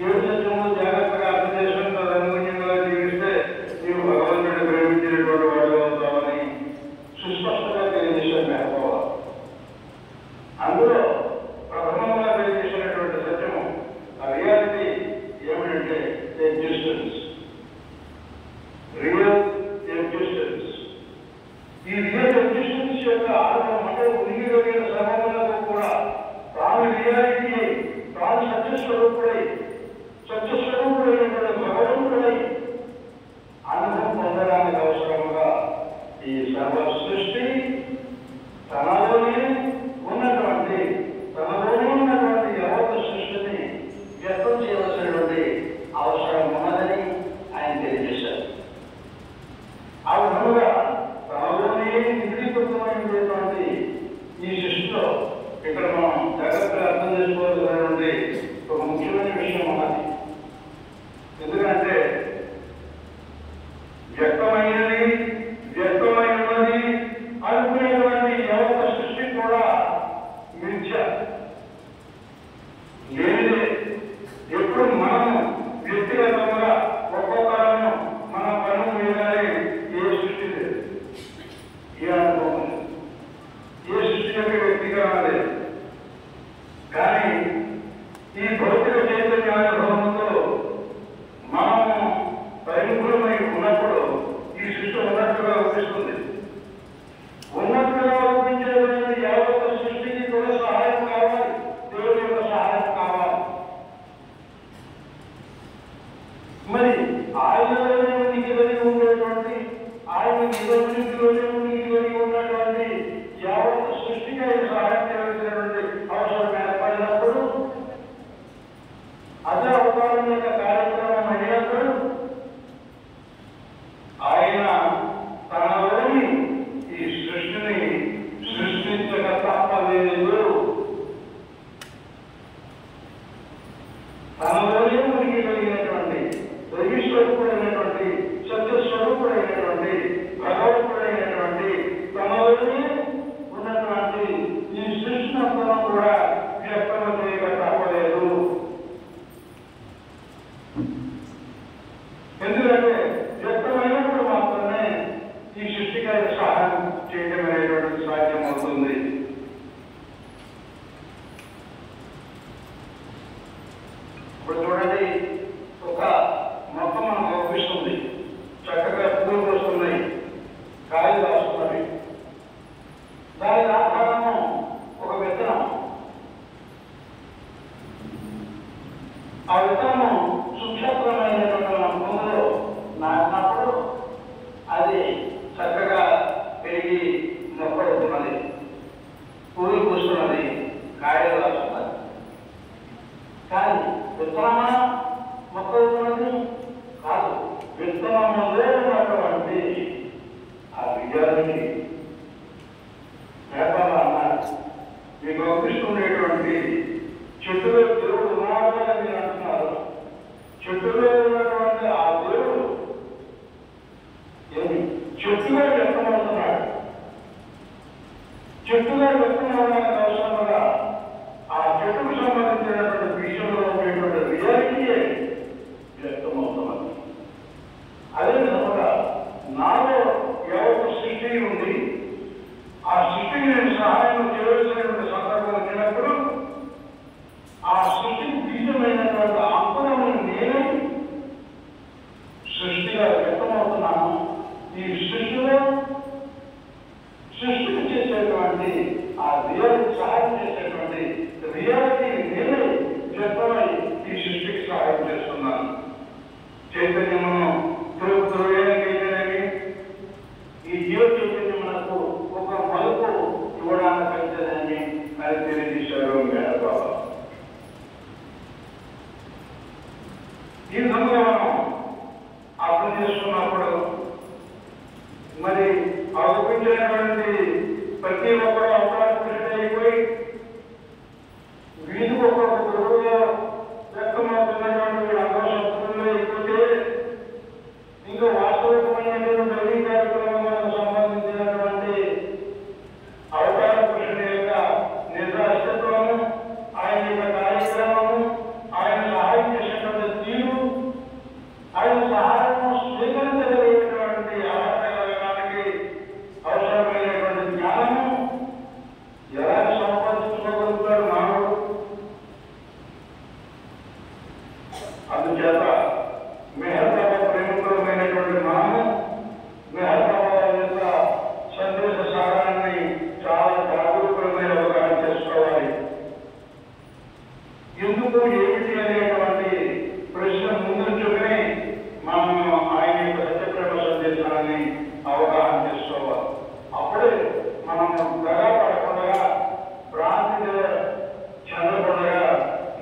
7 సత్యములు జాగ్రత్తగా అర్థం చేసుకుని అనుగుణ్యంగా జీవిస్తే నీవు భగవంతుడిని ప్రేమించినటువంటి వాడు అవుతామని సుస్పష్టంగా తెలియజేశారు మేకప్ప. అందులో ప్రథమంగా తెలియజేసినటువంటి సత్యము ఆ రియాలిటీ ఏమిటంటే ఎగ్జిస్టెన్స్, రియల్ ఎగ్జిస్టెన్స్. ఈ రియల్ ఎగ్జిస్టెన్స్ యొక్క ఆరంభం అంటే ఉనికి కలిగిన సర్వములకు కూడా తాను రియాలిటీ, తాను సత్యస్వరూపుడైనటువంటి భగవంతుడై అనుభవం పొందడానికి అవసరంగా ఈ సర్వ సృష్టి తనలోనే ఉన్నటువంటి కనిపిస్తుండేటువంటి చెట్టులో దేవుడు ఉన్నాడు అని మీరు అంటున్నారు. చెట్టులో ఉన్నటువంటి ఆ దేవుడు చెట్టుగా వ్యక్తమవుతున్నాడు. చెట్టుగా వ్యక్తమవడానికి అవసరంగా ఆ చెట్టుకు సంబంధించినటువంటి విషయంలో ఉండేటువంటి రియాలిటీయే వ్యక్తమవుతున్నది. అదేవిధంగా నాలో ఎవరు సృష్టి ఉంది, ఆ సృష్టికి నేను సహాయం చేయవలసినటువంటి సందర్భం వచ్చినప్పుడు ఆ సృష్టికి బీజమైనటువంటి అంకురము నేను సృష్టిగా వ్యక్తమవుతున్నాను. ఈ సృష్టిలో సృష్టికి చేసేటువంటి ఆ రియాలిటీ సహాయం చేసేటువంటి రియాలిటీ నేనే వ్యక్తమై ఈ సృష్టికి సహాయం చేస్తున్నాను. చైతన్యమును ధ్రువైతేనేమి ఈ జీవ చైతన్యమునకు ఒక మలుపు ఇవ్వడానికి అయితేనేమి అని తెలియజేశారు బాబా. ఈ విధంగా మనం అర్థం చేసుకున్నప్పుడు మరి ఆరోపించినటువంటి ప్రతి ఒక్కరు అవకాశం అయిపోయి వీధికి ఒక్కొక్క గురువుగా వ్యక్తమవుతున్నటువంటి అందరూ శబ్దంలో అయిపోతే ఇంకా వాస్తవికమైనటువంటి రవి కార్యక్రమాలకు సంబంధించినటువంటి అవతార పురుషుని యొక్క నిజ అస్తిత్వము, ఆయన యొక్క కార్యక్రమము, ఆయన సహాయం చేసినటువంటి తీరు, ఆయన సహాయం స్వీకరించగలిగినటువంటి ఆరాధనకి అవసరమైనటువంటి జ్ఞానము ఎలా సంపాదించుకోగలుగుతాడు మానవుడు. అందుచేత మెహర్ బాబా ప్రేమపరమైనటువంటి మనము మెహర్ బాబా యొక్క సందేశ సారాన్ని చాలా జాగరూకమైన అవగాహన చేసుకోవాలి. ఎందుకు ఏమిటి అనేటువంటి ప్రశ్న ముందుంచుకుని మనము ఆయన యొక్క సత్యప్రేమ సందేశాన్ని అవగాహన చేసుకోవాలి. అప్పుడే మనము దగాపడకుండా భ్రాంతి చెందకుండా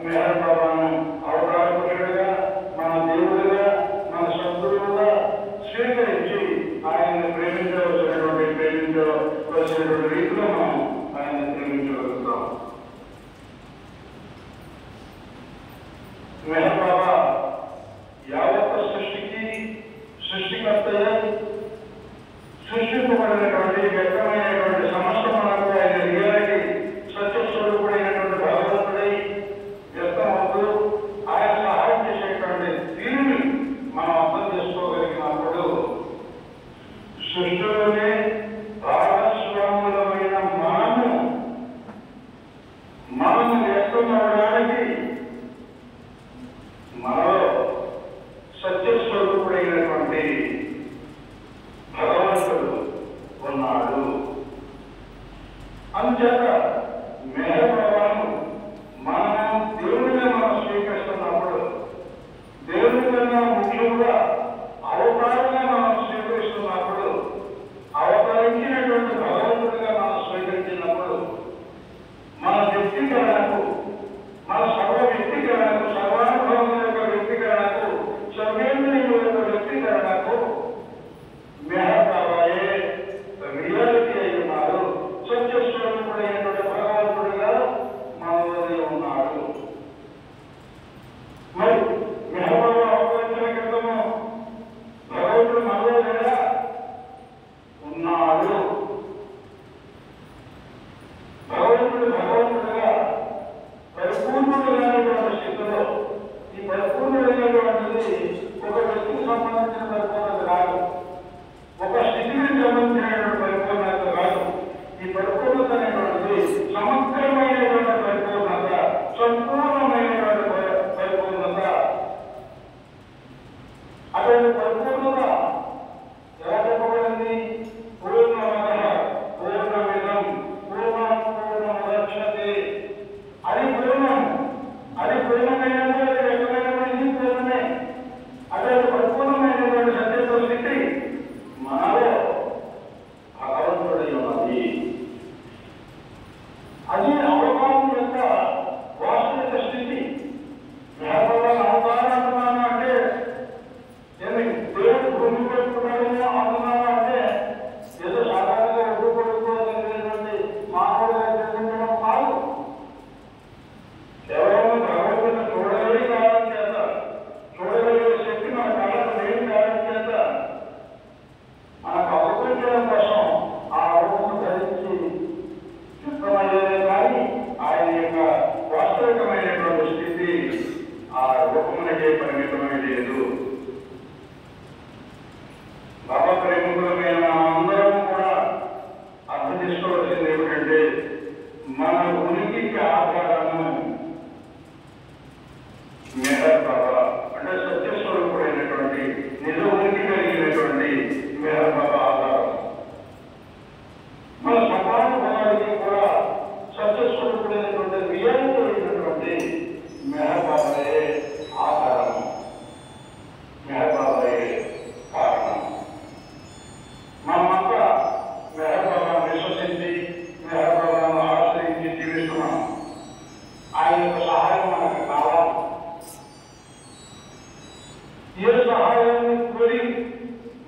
మెహర్ బాబాను అవగాహనగా మన దేవుడుగా మన సద్గురువుగా స్వీకరించి ఆయన్ని ప్రేమించవలసినటువంటి రీతిలో మనం ఆయన్ని ప్రేమించగలుగుతాం. మెహర్ బాబా యావత్ సృష్టికి సృష్టికర్తయ్య, సృష్టింపబడినటువంటి వ్యక్తమైనటువంటి సమస్త మనకు ఆయన రియాలిటీ సత్యస్వరూపుడైనటువంటి భగవంతుడై వ్యక్తమవుతూ ఆయన సహాయం చేసేటువంటి తీరుని మనం అర్థం చేసుకోగలిగినప్పుడు సృష్టిలోనే భాగస్వాములమైన మనము వ్యక్తమవడానికి మనలో సత్యస్వరూపుడైనటువంటి భగవంతుడు ఉన్నాడు. అందుచేత మెహర్ బాబాను మనం దేవుడిగా మనం స్వీకరిస్తున్నప్పుడు దేవుడి కన్నా ముఖ్యంగా అవతారంగా మనం స్వీకరిస్తున్నప్పుడు అవతరించినటువంటి భగవంతుడిగా మనం స్వీకరించినప్పుడు మన వ్యక్తీకరణకు, మన సర్వ వ్యక్తీకరణకు, సర్వానుభవం యొక్క వ్యక్తీకరణకు, సర్వేంద్రియుల యొక్క వ్యక్తీకరణకు మెహర్ బాబాయే రియాలిటీ అయి ఉన్నారు. సత్యస్వరూపుడైనటువంటి భగవంతుడిగా ఒక్కడికే పరిమితమై లేదు. బాబా ప్రేమికులమైన అందరం కూడా అర్థం చేసుకోవాల్సింది ఏమిటంటే మన ఉనికికి ఆధారము మెహర్ బాబా, అంటే సత్యస్వరూపుడైనటువంటి నిజ ఉనికి కలిగినటువంటి మెహర్ బాబా ఆధారం. మన సమాన భవానికి కూడా సత్యస్వరూపుడైనటువంటి రియాలిటీ అయినటువంటి మెహర్ బాబాయే ఆధారం, మెహర్ బాబాయే కారణం. మనమంతా మెహర్ బాబాను విశ్వసించి మెహర్ బాబాను ఆశ్రయించి జీవిస్తున్నాం. ఆయన యొక్క సహాయం మనకు కావాలి. ఏ సహాయాన్ని కోరి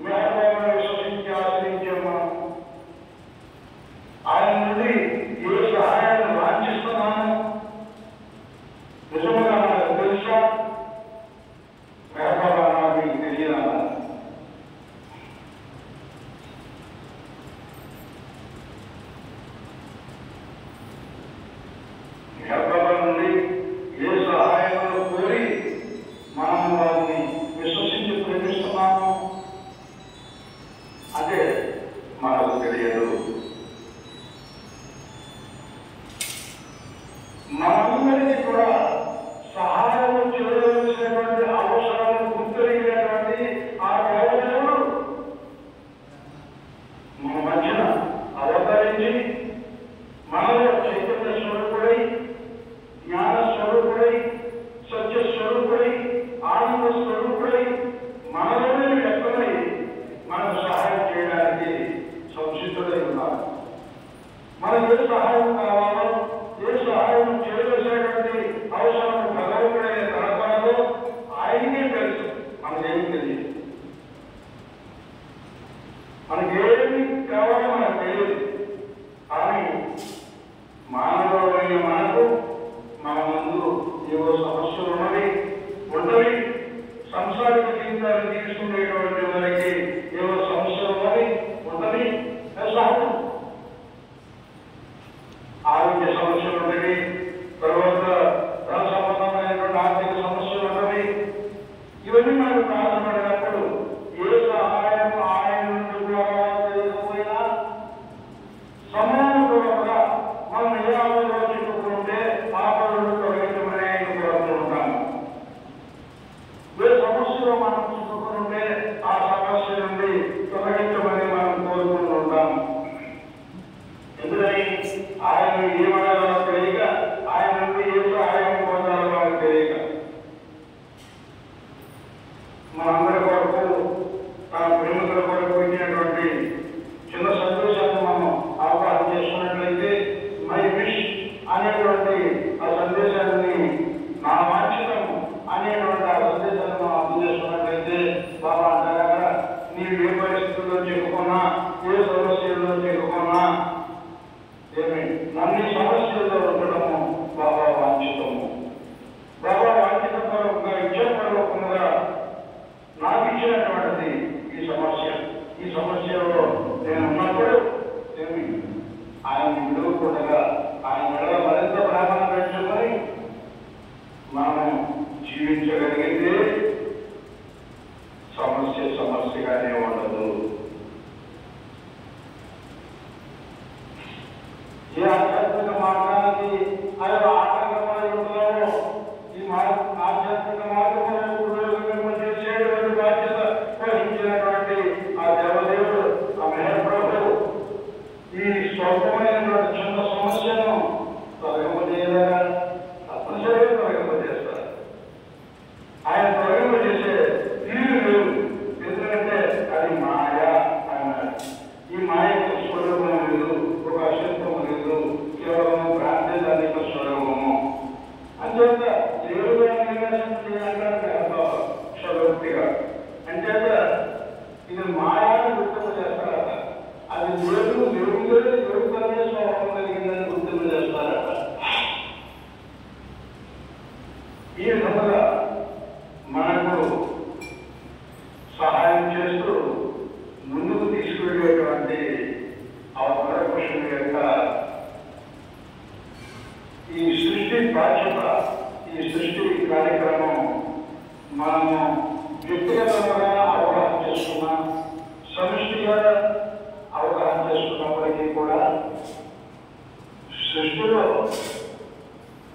మెహర్ బాబాను విశ్వసించి ఆశ్రయించే మనం ఆయన నుండి ఏ సహాయాన్ని వాంఛిస్తున్నాము నిజంగా మనకు తెలుసా? మెహర్ బాబా నాకు తెలియదా? మెహర్ బాబా నుండి ఏ సహాయాన్ని కోరి మనం వారిని విశ్వసించి ప్రేమిస్తున్నాము అదే మనకు తెలియదు. మనందరికీ కూడా సహాయం చేయవలసినటువంటి అవసరాలను గుర్తిరిగినటువంటి ఆ దేవదేవుడు మన మధ్యన అవతరించి మనలో చైతన్య స్వరూపుడై, జ్ఞాన స్వరూపుడై, సత్య స్వరూపుడై, ఆనంద స్వరూపుడై మనలోనే వ్యక్తమై మనకు సహాయం చేయడానికి సంసిద్ధుడై ఉన్నారు. మనకు ఏ సహాయం కావాలో, ఏ సహాయం చేయవలసినటువంటి అవసరం భగవంతుడైన తరపాలో ఆయనకే తెలుసు, మనకేమి తెలియదు. మనకేమి కావాలో మనకు తెలియదు. కానీ మానవుడైన మనకు మన ముందు ఏవో సమస్యలు ఉండవి, సంసారిక జీవితాన్ని తీసుకునేటువంటి వారికి ఏవో సమస్యలు ఉండవి సహజం. ఆరోగ్య సమస్యలు ఉండవి, తర్వాత ధన సంబంధమైనటువంటి ఆర్థిక సమస్యలు ఉండవి. ఇవన్నీ మనకు ప్రారంభమైనప్పుడు ఏ సహాయం ఆయన నుండి కూడా చేయకపోయినా సమానపూర్వకంగా మనం ఏ ఆపదలో చిక్కుకుంటే ఆపదలు తొలగించమని ఆయన కోరుతూ ఉంటాము. ఏ సమస్యలో మనం చిక్కుకుంటే ఆ సమస్య నుండి తొలగించమని మనం కోరుకుంటూ ఉంటాము. ఎందుకని ఆయన ఏమడాలో తెలియక, ఆయన నుండి ఏ సహాయం పొందాలో మనకు తెలియక మనందరి కొరకు తన ప్రేమికుల కొరకు ఇచ్చినటువంటి చిన్న సందేశాన్ని మనం అవగాహన చేసుకున్నట్లయితే మై విష్ అనేటువంటి ఆ సందేశాన్ని, నా వాంఛితం అనేటువంటి ఆ సందేశాన్ని మనం అర్థం చేసుకున్నట్లయితే బాబా అంటారా, నీవు ఏ పరిస్థితుల్లో చిక్కుకున్నా, ఏ సమస్యల్లో చిక్కుకున్నా ఏమి అన్ని సమస్యల్లో ఉండడము బాబా వాంఛితము. బాబా వాంఛితపూర్వకంగా ఇచ్చేపూర్వకంగా నాకు ఇచ్చినటువంటిది ఈ సమస్య. ఈ సమస్యలో నేను ఉన్నప్పుడు ఏమి ఆయన విడువకుండా ఆయన మెడలో మరింత ప్రేమను పెంచుకొని మనం జీవించగలిగితే సమస్యగానే ఉండదు. ఏ ఆధ్యాత్మిక మార్గానికి ఆయన ఆటంకమై ఉంటుందో ఈ ఆధ్యాత్మిక మార్గంలో చేసేటువంటి బాధ్యత వహించినటువంటి ఆ దేవదేవుడు, ఆ మెహర్ ప్రభు ఈ స్వల్పమైనటువంటి చిన్న సమస్యను తొలగింపజేయలేదా? తప్పనిసరిగా తొలగింపజేస్తారు. ఆయన తొలగింపజేసే తీరు లేవు. ఎందుకంటే అది మాయ అన్నారు. ఈ మాయకు స్వరూపం లేదు, ఒక అశత్వం లేదు, కేవలం ప్రాంతీయ స్వరూపము. అంచేత దేవుడుగా నిర్దేశం చేయాలంటే క్షలోక్తిగా అంచేత ఇది మాయాన్ని గుర్తింపు చేస్తారట. అది లేదు, దేవుడే దేవుడితోనే స్వభావం సృష్టిలో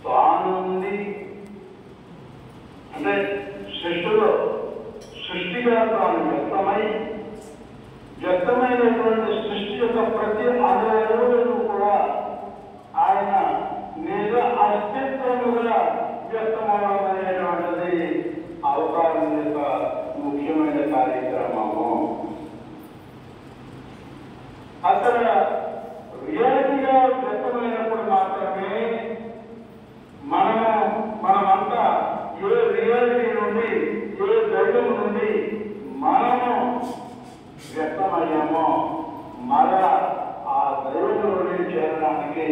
తానుంది అంటే సృష్టిలో సృష్టిగా తాను వ్యక్తమైనటువంటి సృష్టి యొక్క ప్రతి అణువులను కూడా ఆయన నిజ అస్తిత్వముగా వ్యక్తమవడం అనేటువంటిది అవతారం యొక్క ముఖ్యమైన కార్యక్రమము. అక్కడ రియాలిటీగా వ్యక్తమైనప్పుడు మాత్రమే మనమంతా ఏ రియాలిటీ నుండి ఏ దైవం నుండి మనము వ్యక్తమయ్యామో మరలా ఆ దైవంలోనే చేరడానికి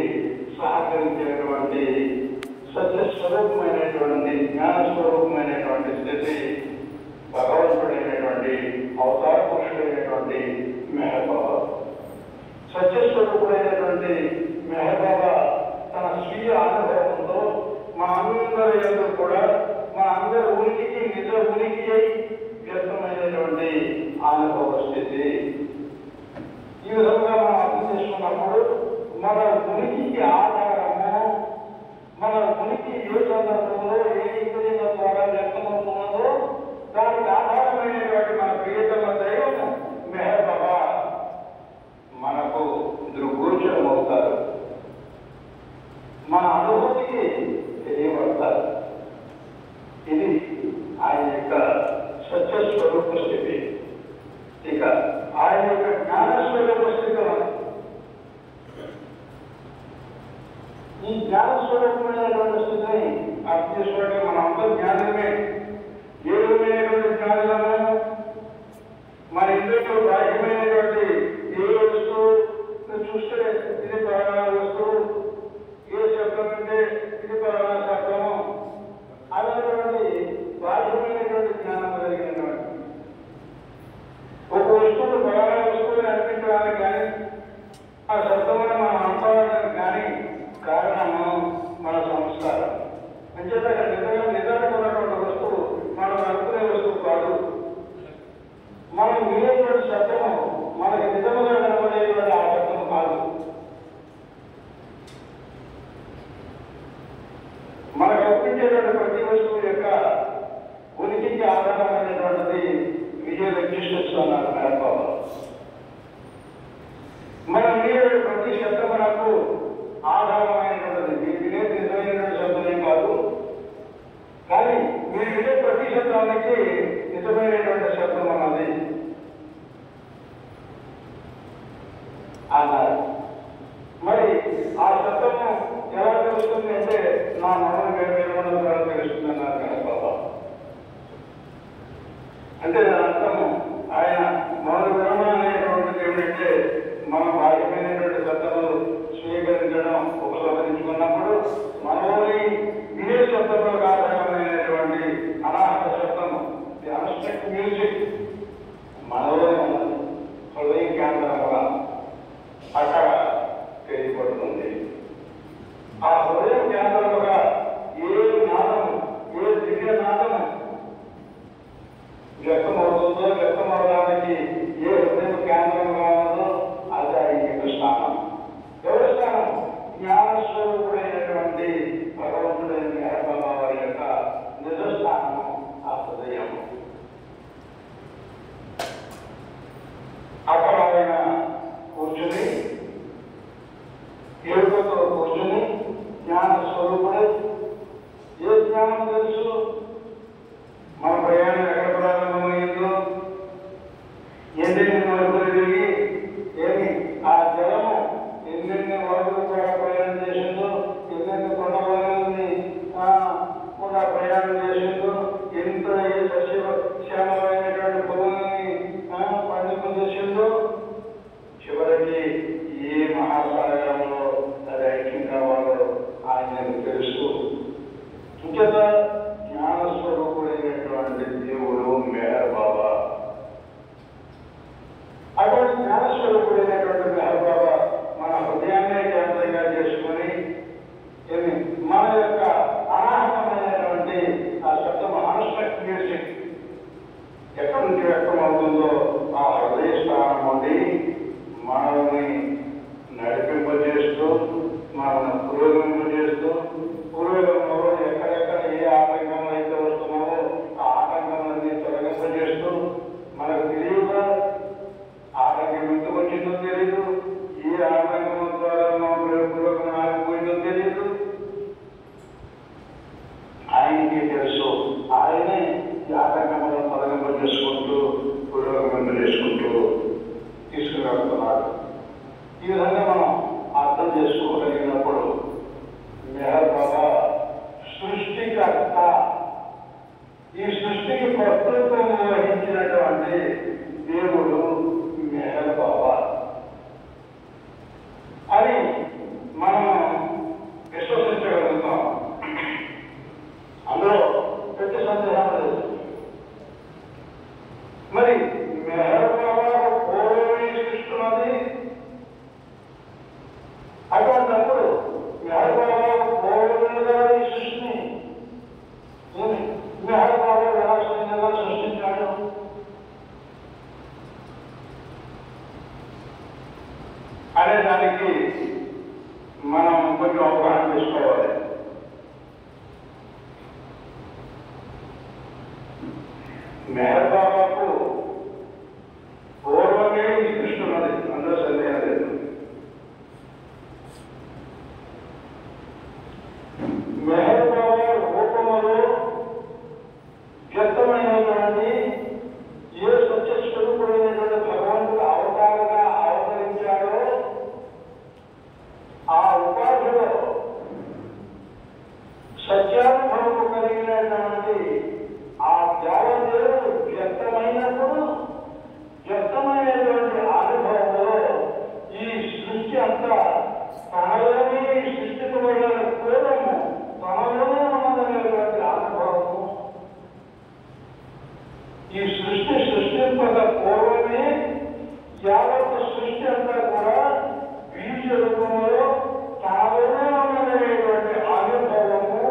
సహకరించేటువంటి సత్యస్వరూపమైనటువంటి జ్ఞానస్వరూపమైనటువంటి స్థితి భగవంతుడైనటువంటి అవతార పురుషుడైనటువంటి మెహర్ బాబా. సత్యస్వరూపుడైనటువంటి మెహర్ బాబా తన స్వీయ అనుభవంతో మనందరి యందు కూడా మనందరి ఉనికికి నిజ ఉనికి వ్యక్తమైనటువంటి అనుభవ స్థితి. ఈ విధంగా మనం అర్థం చేసుకున్నప్పుడు మన ఉనికికి ఆధారము, మన ఉనికి ఏ సందర్భంలో ఏ ఇంద్రియాల ద్వారా వ్యక్తమవుతున్నదో దానికి ఆధారమైనటువంటి మన ప్రియతమ దైవం మెహర్ బాబా మనకు దృగ్గోచరం అవుతారు, మన అనుభూతికి తెలియబడతారు. ఇది ఆయన యొక్క సత్యస్వరూప స్థితి. ఇక ఆయన యొక్క జ్ఞానస్వరూప స్థితి. ఈ జ్ఞానస్వరూపమైనటువంటి స్థితిని అర్థం చేసుకోవడం మనంతా జ్ఞానమే. ఏ విధమైనటువంటి జ్ఞానము మన ఇంట్లో బాహ్యమైనటువంటి ఏ వస్తువు చూస్తే ఇది పరమాణ వస్తువు, ఏ శబ్దం అంటే ఇది పరమాణ శబ్దము అలాంటి బాహ్యమైనటువంటి జ్ఞానం కలిగినటువంటి ఒక వస్తువులు పరమాణ వస్తువుని అనిపించడానికి కానీ ఆ శబ్దమును మనం అనుకోవడానికి కానీ కారణము మన సంస్కారం. అంచేత నిజానికి ఉన్నటువంటి వస్తువు మనం అనుకునే వస్తువు కాదు. మనం వినేటువంటి శబ్దము మనకి నిజముగా కనబడేటువంటి ఆ శబ్దము కాదు. మనకు అనిపించేటువంటి ప్రతి వస్తువు యొక్క ఉనికికి ఆధారమైనటువంటిది విజయ ఎగ్జిస్టెన్స్ అన్నారు మెహర్ బాబా. మనం వినే ప్రతి శబ్దమునకు ఆధారమైనటువంటిది. మీరు వినేది నిజమైనటువంటి శబ్దమే కాదు, కానీ మీరు వినే ప్రతి శబ్దానికి నిజమైనటువంటి శబ్దం అన్నది అన్నారు. మరి ఆ శబ్దము ఎలా తెలుస్తుంది అంటే నా మనసు వేరువేరు ద్వారా తెలుస్తుంది అన్నారు మెహర్ బాబా. అంటే దాని అర్థము ఆయన మౌన విరమణ అనేటువంటిది ఏమిటంటే మన బాహ్యమైనటువంటి శబ్దములు స్వీకరించడం ఉపసంహరించుకున్నప్పుడు మనలోని వినే శబ్దములకు ఆధారమైనటువంటి అనాహత శబ్దము ది అన్స్ట్రక్ట్ మ్యూజిక్ మనలోనే ఉన్నది. హృదయ కేంద్రంగా అక్కడ తెలియబడుతుంది. ఆ హృదయ కేంద్రముగా ఏ నాదము, ఏ దివ్య నాదము వ్యక్తమవుతుందో, వ్యక్తమవడానికి ఏ హృదయ కేంద్రంగా ఉన్నదో అది ఆయన యొక్క స్థానం. ఎవరి స్థానం? జ్ఞానస్వరూపుడైనటువంటి భగవంతుడైన మెహర్ బాబా వారి యొక్క నిజ స్థానము ఆ హృదయం. అక్కడ ఆయన కూర్చుని ఏడుకతో కూర్చుని జ్ఞాన స్వరూపుడు. ఏ జ్ఞానం తెలుసు? మన ప్రయాణం ఎక్కడ ప్రారంభమైందో, ఎన్నెన్ని వరకులు తిరిగి ఏమి ఆ జలము ఎన్నెన్ని వరకులు కూడా ప్రయాణం చేసిందో, ఎన్నెన్ని కొండలని కూడా ప్రయాణం చేసిందో, ఎంత ఏ సస్యశ్యామమైనటువంటి భూములని పండుగ చేసిందో, చివరికి ఏ మహాసాగరంలో అది ఐక్యం కావాలో ఆయనకు తెలుసు. ఇంకేత జ్ఞాన పురోగమనం చేస్తూ పురోగమనంలో ఎక్కడెక్కడ ఏ ఆటంకంలో అయితే వస్తున్నామో ఆ ఆటంకాలన్నీ తొలగింపజేస్తూ మనకు తెలియక ఆటంకం ఎందుకు వచ్చిందో తెలియదు, ఏ ఆటంకం ద్వారా పురోగమనం ఆగిపోయిందో తెలియదు, ఆయనకి తెలుసు. ఆయనే ఈ ఆటంకములను తొలగింపజేసుకుంటూ పురోగమనం చేసుకుంటూ తీసుకువెళ్తున్నాడు. ఈ విధంగా మనం అర్థం చేసుకోగలిగినప్పుడు మెహర్ బాబా సృష్టికర్త, ఈ సృష్టికి కర్తృత్వం వహించినటువంటి దేవుడు మెహర్ బాబా అని మనం విశ్వసించగలుగుతాం. అందులో పెద్ద సందేహం లేదు. మరి మెహర్ బాబా పూర్వమే సృష్టిన్నది. అటువంటిప్పుడు మెహర్ బాబా పూర్వముగా ఈ సృష్టిని మెహర్ బాబా విలాసంగా సృష్టించాడు. అనే దానికి మనం కొంచెం అవగాహన చేసుకోవాలి. మెహర్ బాబాకు పూర్వమే ఈ సృష్టి ఉన్నది, అందులో సందేహం లేదు. మెహర్ బాబా రూపంలో వ్యక్తమైనటువంటి ఏ సత్య స్వరూపుడైనటువంటి భగవంతుడు అవతారంగా అవతరించాడో ఆ ఉపాధిలో సత్యానుభవం కలిగినటువంటి ఆ దేవదేవుడు వ్యక్తమైనప్పుడు వ్యక్తమైనటువంటి అనుభవంలో ఈ సృష్టి అంతా తనలోనే సృష్టించబడిన పూర్వము తనలోనే ఉన్నదనేటువంటి అనుభవము, ఈ సృష్టి సృష్టింపక పూర్వమే యావత్ సృష్టి అంతా కూడా బీజ రూపంలో తనలోనే ఉన్నదనేటువంటి అనుభవము,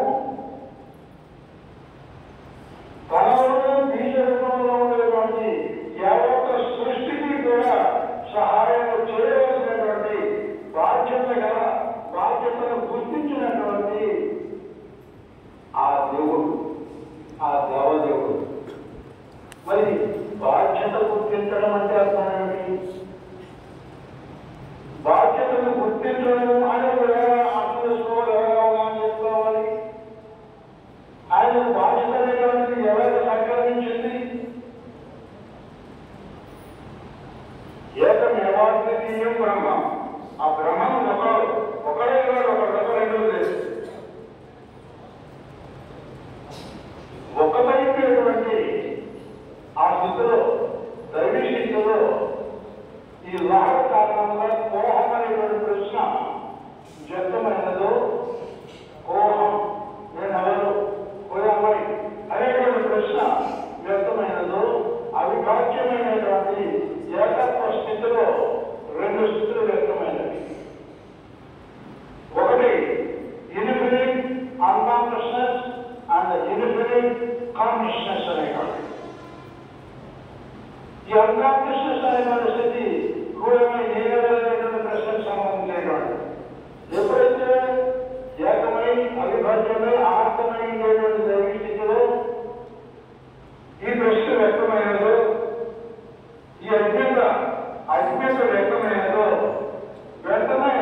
తనలోనే బీజ రూపంలో ఉండేటువంటి యావత్ సృష్టికి కూడా సహాయం చేయవలసినటువంటి బాధ్యతను గుర్తించినటువంటి ఆ దేవుడు, ఆ దేవదేవుడు. మరి బాధ్యత గుర్తించడం అంటే అర్థం ఏమిటి? బాధ్యతను గుర్తించడం అని కూడా అర్థం చేసుకోవాలి. ఎవరైనా చేసుకోవాలి. ఆయన బాధ్యత అనేటువంటిది ఎవరికి సంక్రమించింది? ఏకమేవాద్వితీయం బ్రహ్మ. ఆ బ్రహ్మను ఒకడే కాదు, ఒక రెండు లేదు. ఒకటైనటువంటి ఆ స్థితిలో, దైవీ స్థితిలో ఈ లాభ కారణంగా కోహం అనేటువంటి ప్రశ్న వ్యక్తమైనదో, కోహం నేనెవరు, కోయమ్మాయి అనేటువంటి ప్రశ్న వ్యక్తమైనదో, అవిభాజ్యమైనటువంటి ఏకత్వ స్థితిలో రెండు స్థితులు వ్యక్తమైనవి. ఒకటి infinite unconsciousness and infinite consciousness అనేటువంటి. ఈ అన్కాన్షియస్నెస్ అనేటువంటి స్థితి కూడా నేనటువంటి ప్రశ్నకు సంబంధించినటువంటి. ఎప్పుడైతే ఏకమై అవిభాజ్యమై ఆత్మమైనటువంటి దైవీ స్థితిలో ఈ ప్రశ్న వ్యక్తమైనదో, ఈ అజ్ఞత వ్యక్తమైనదో, వెంటనే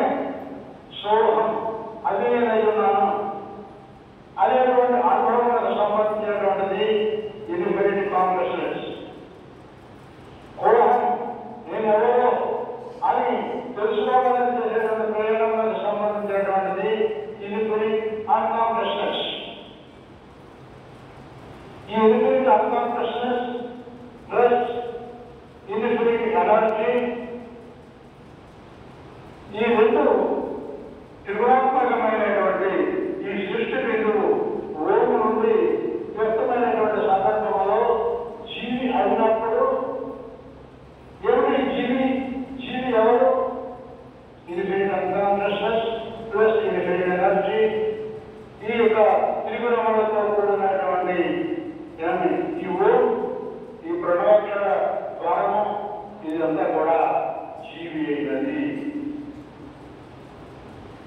సోహం అది నేనై ఉన్నాను అనేటువంటి అనుభవానికి సంబంధించినటువంటిది ఇన్ఫినిటీ కాన్షియస్నెస్. కోహం నేనెవరో అని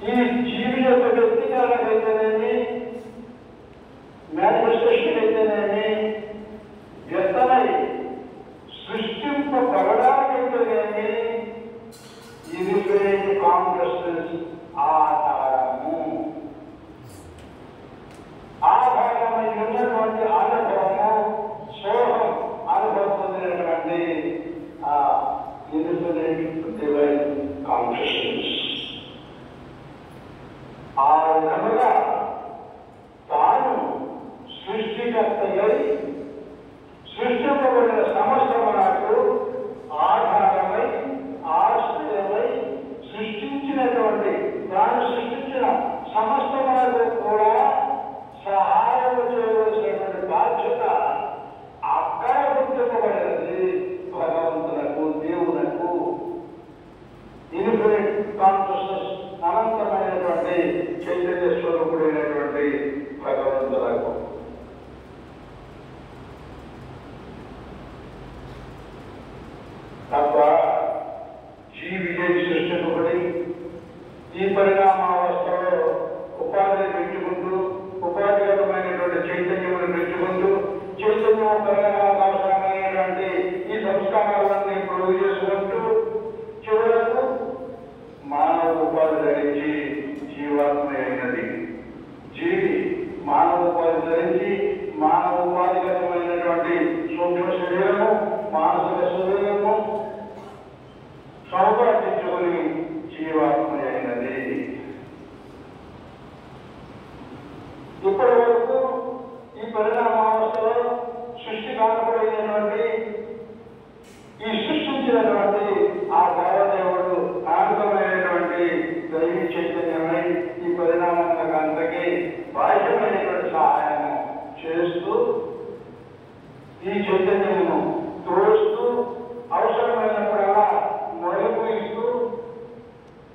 ఈ జీవి యొక్క వ్యక్తీకరణ అయితేనేమి, మేనిఫెస్టేషన్ అయితేనేమి, వ్యక్తమై సృష్టింపబడడానికైతేనేమి ఇది కాన్షియస్నెస్ ఆధారము. ఆధారమై ఉన్నటువంటి అనుభవము సోహం అనుభవం పొందినటువంటి ఆ ఇన్ఫినిట్ డివైన్ కాన్షియస్నెస్. ఆ విధముగా తాను సృష్టికర్తయై సృష్టింపబడిన సమస్తమునకు ఆధారమై ఆశ్రయమై సృష్టించినటువంటి తాను సృష్టించిన సమస్తమునకు కూడా సహాయం చేయవలసినటువంటి బాధ్యత అక్కడ గుర్తింపబడినది భగవంతునకు, దేవునకు. ఇన్ఫినిట్ కాన్షియస్నెస్ అనంతమైనటువంటి చైతన్య స్వరూపుడైనటువంటి భగవంతునకు. తప్ప జీవి సృష్టింపబడి ఈ పరిణామావస్థలో ఉపాధిని పెంచుకుంటూ ఉపాధిగతమైనటువంటి చైతన్యమును పెంచుకుంటూ చైతన్యం పరిణామాలకు అవసరమైనటువంటి ఈ సంస్కారాలన్నీ పొరుగు చేసుకుంటూ చివరకు మానవ ఉపాధి ధరించి జీవాత్మ అయినది. జీవి మానవ ఉపాధి ధరించి మానవ ఉపాధిగతమైనటువంటి సూక్ష్మ శరీరము, మానసిక శరీరము సౌపార్జించుకుని జీవాత్మ అయినది. ఇప్పటి వరకు ఈ పరిణామావస్థలో సృష్టి కానపడైనటువంటి ఈ సృష్టించినటువంటి ఆ దేవదేవుడు అనంతమైనటువంటి దైవీ చైతన్యమై ఈ పరిణామాలకు అంతకి బాహ్యమైనటువంటి సహాయం చేస్తూ ఈ చైతన్యమును తోస్తూ అవసరమైనప్పుడల్లా మరుపు ఇస్తూ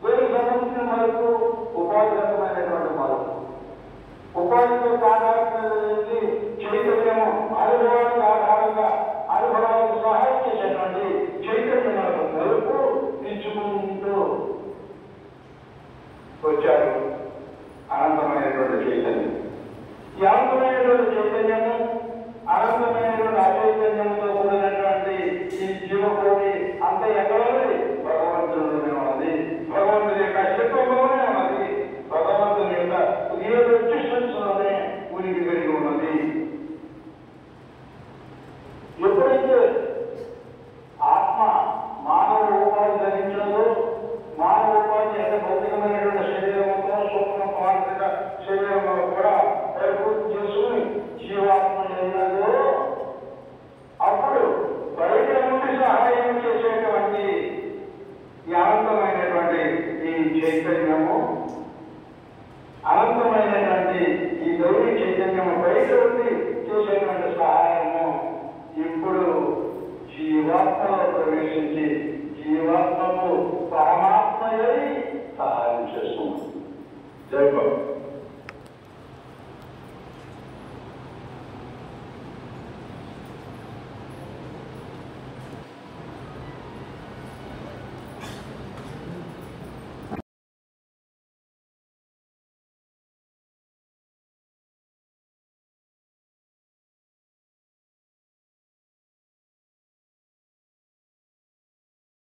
దీనికి సంబంధించిన మరుపు ఉపాధిగతమైనటువంటి మరుపు. ఉపాధితో ఆధారమైనది చైతన్యము అనుభవానికి ఆధారంగా అనుభవానికి సహాయం చేసేటువంటి చైతన్యములకు మరుపు ఇచ్చుకుంటూ వచ్చారు అనంతమైనటువంటి చైతన్యం. ఈ అనంతమైనటువంటి చైతన్యము అనంతమైనటువంటి అచైతన్యంతో కూడినటువంటి ఈ జీవకోటి అంత ఎక్కడది భగవంతుడిలోనే ఉన్నది. భగవంతుని యొక్క అస్తిత్వంలోనే ఉన్నది. భగవంతుని యొక్క రియల్ ఎగ్జిస్టెన్స్ లోనే ఉనికి కలిగి ఉన్నది. ఎప్పుడైతే ఆత్మ మానవ ఉపాధి ధరించినదో, మానవ ఉపాధి అంటే భౌతికమైనటువంటి శరీరంతో సూక్ష్మ మానసిక శరీరంలో కూడా పరిపూర్తి చేసుకుని జీవాత్మ అయినదో అప్పుడు బయట నుండి సహాయం చేసేటువంటి ఈ అనంతమైనటువంటి ఈ చైతన్యము, అనంతమైనటువంటి ఈ దైవీ చైతన్యము బయట నుండి చేసేటువంటి సహాయము ఇప్పుడు జీవాత్మలో ప్రవేశించి జీవాత్మకు పరమాత్మయై సహాయం చేస్తుంది. జై బాబు.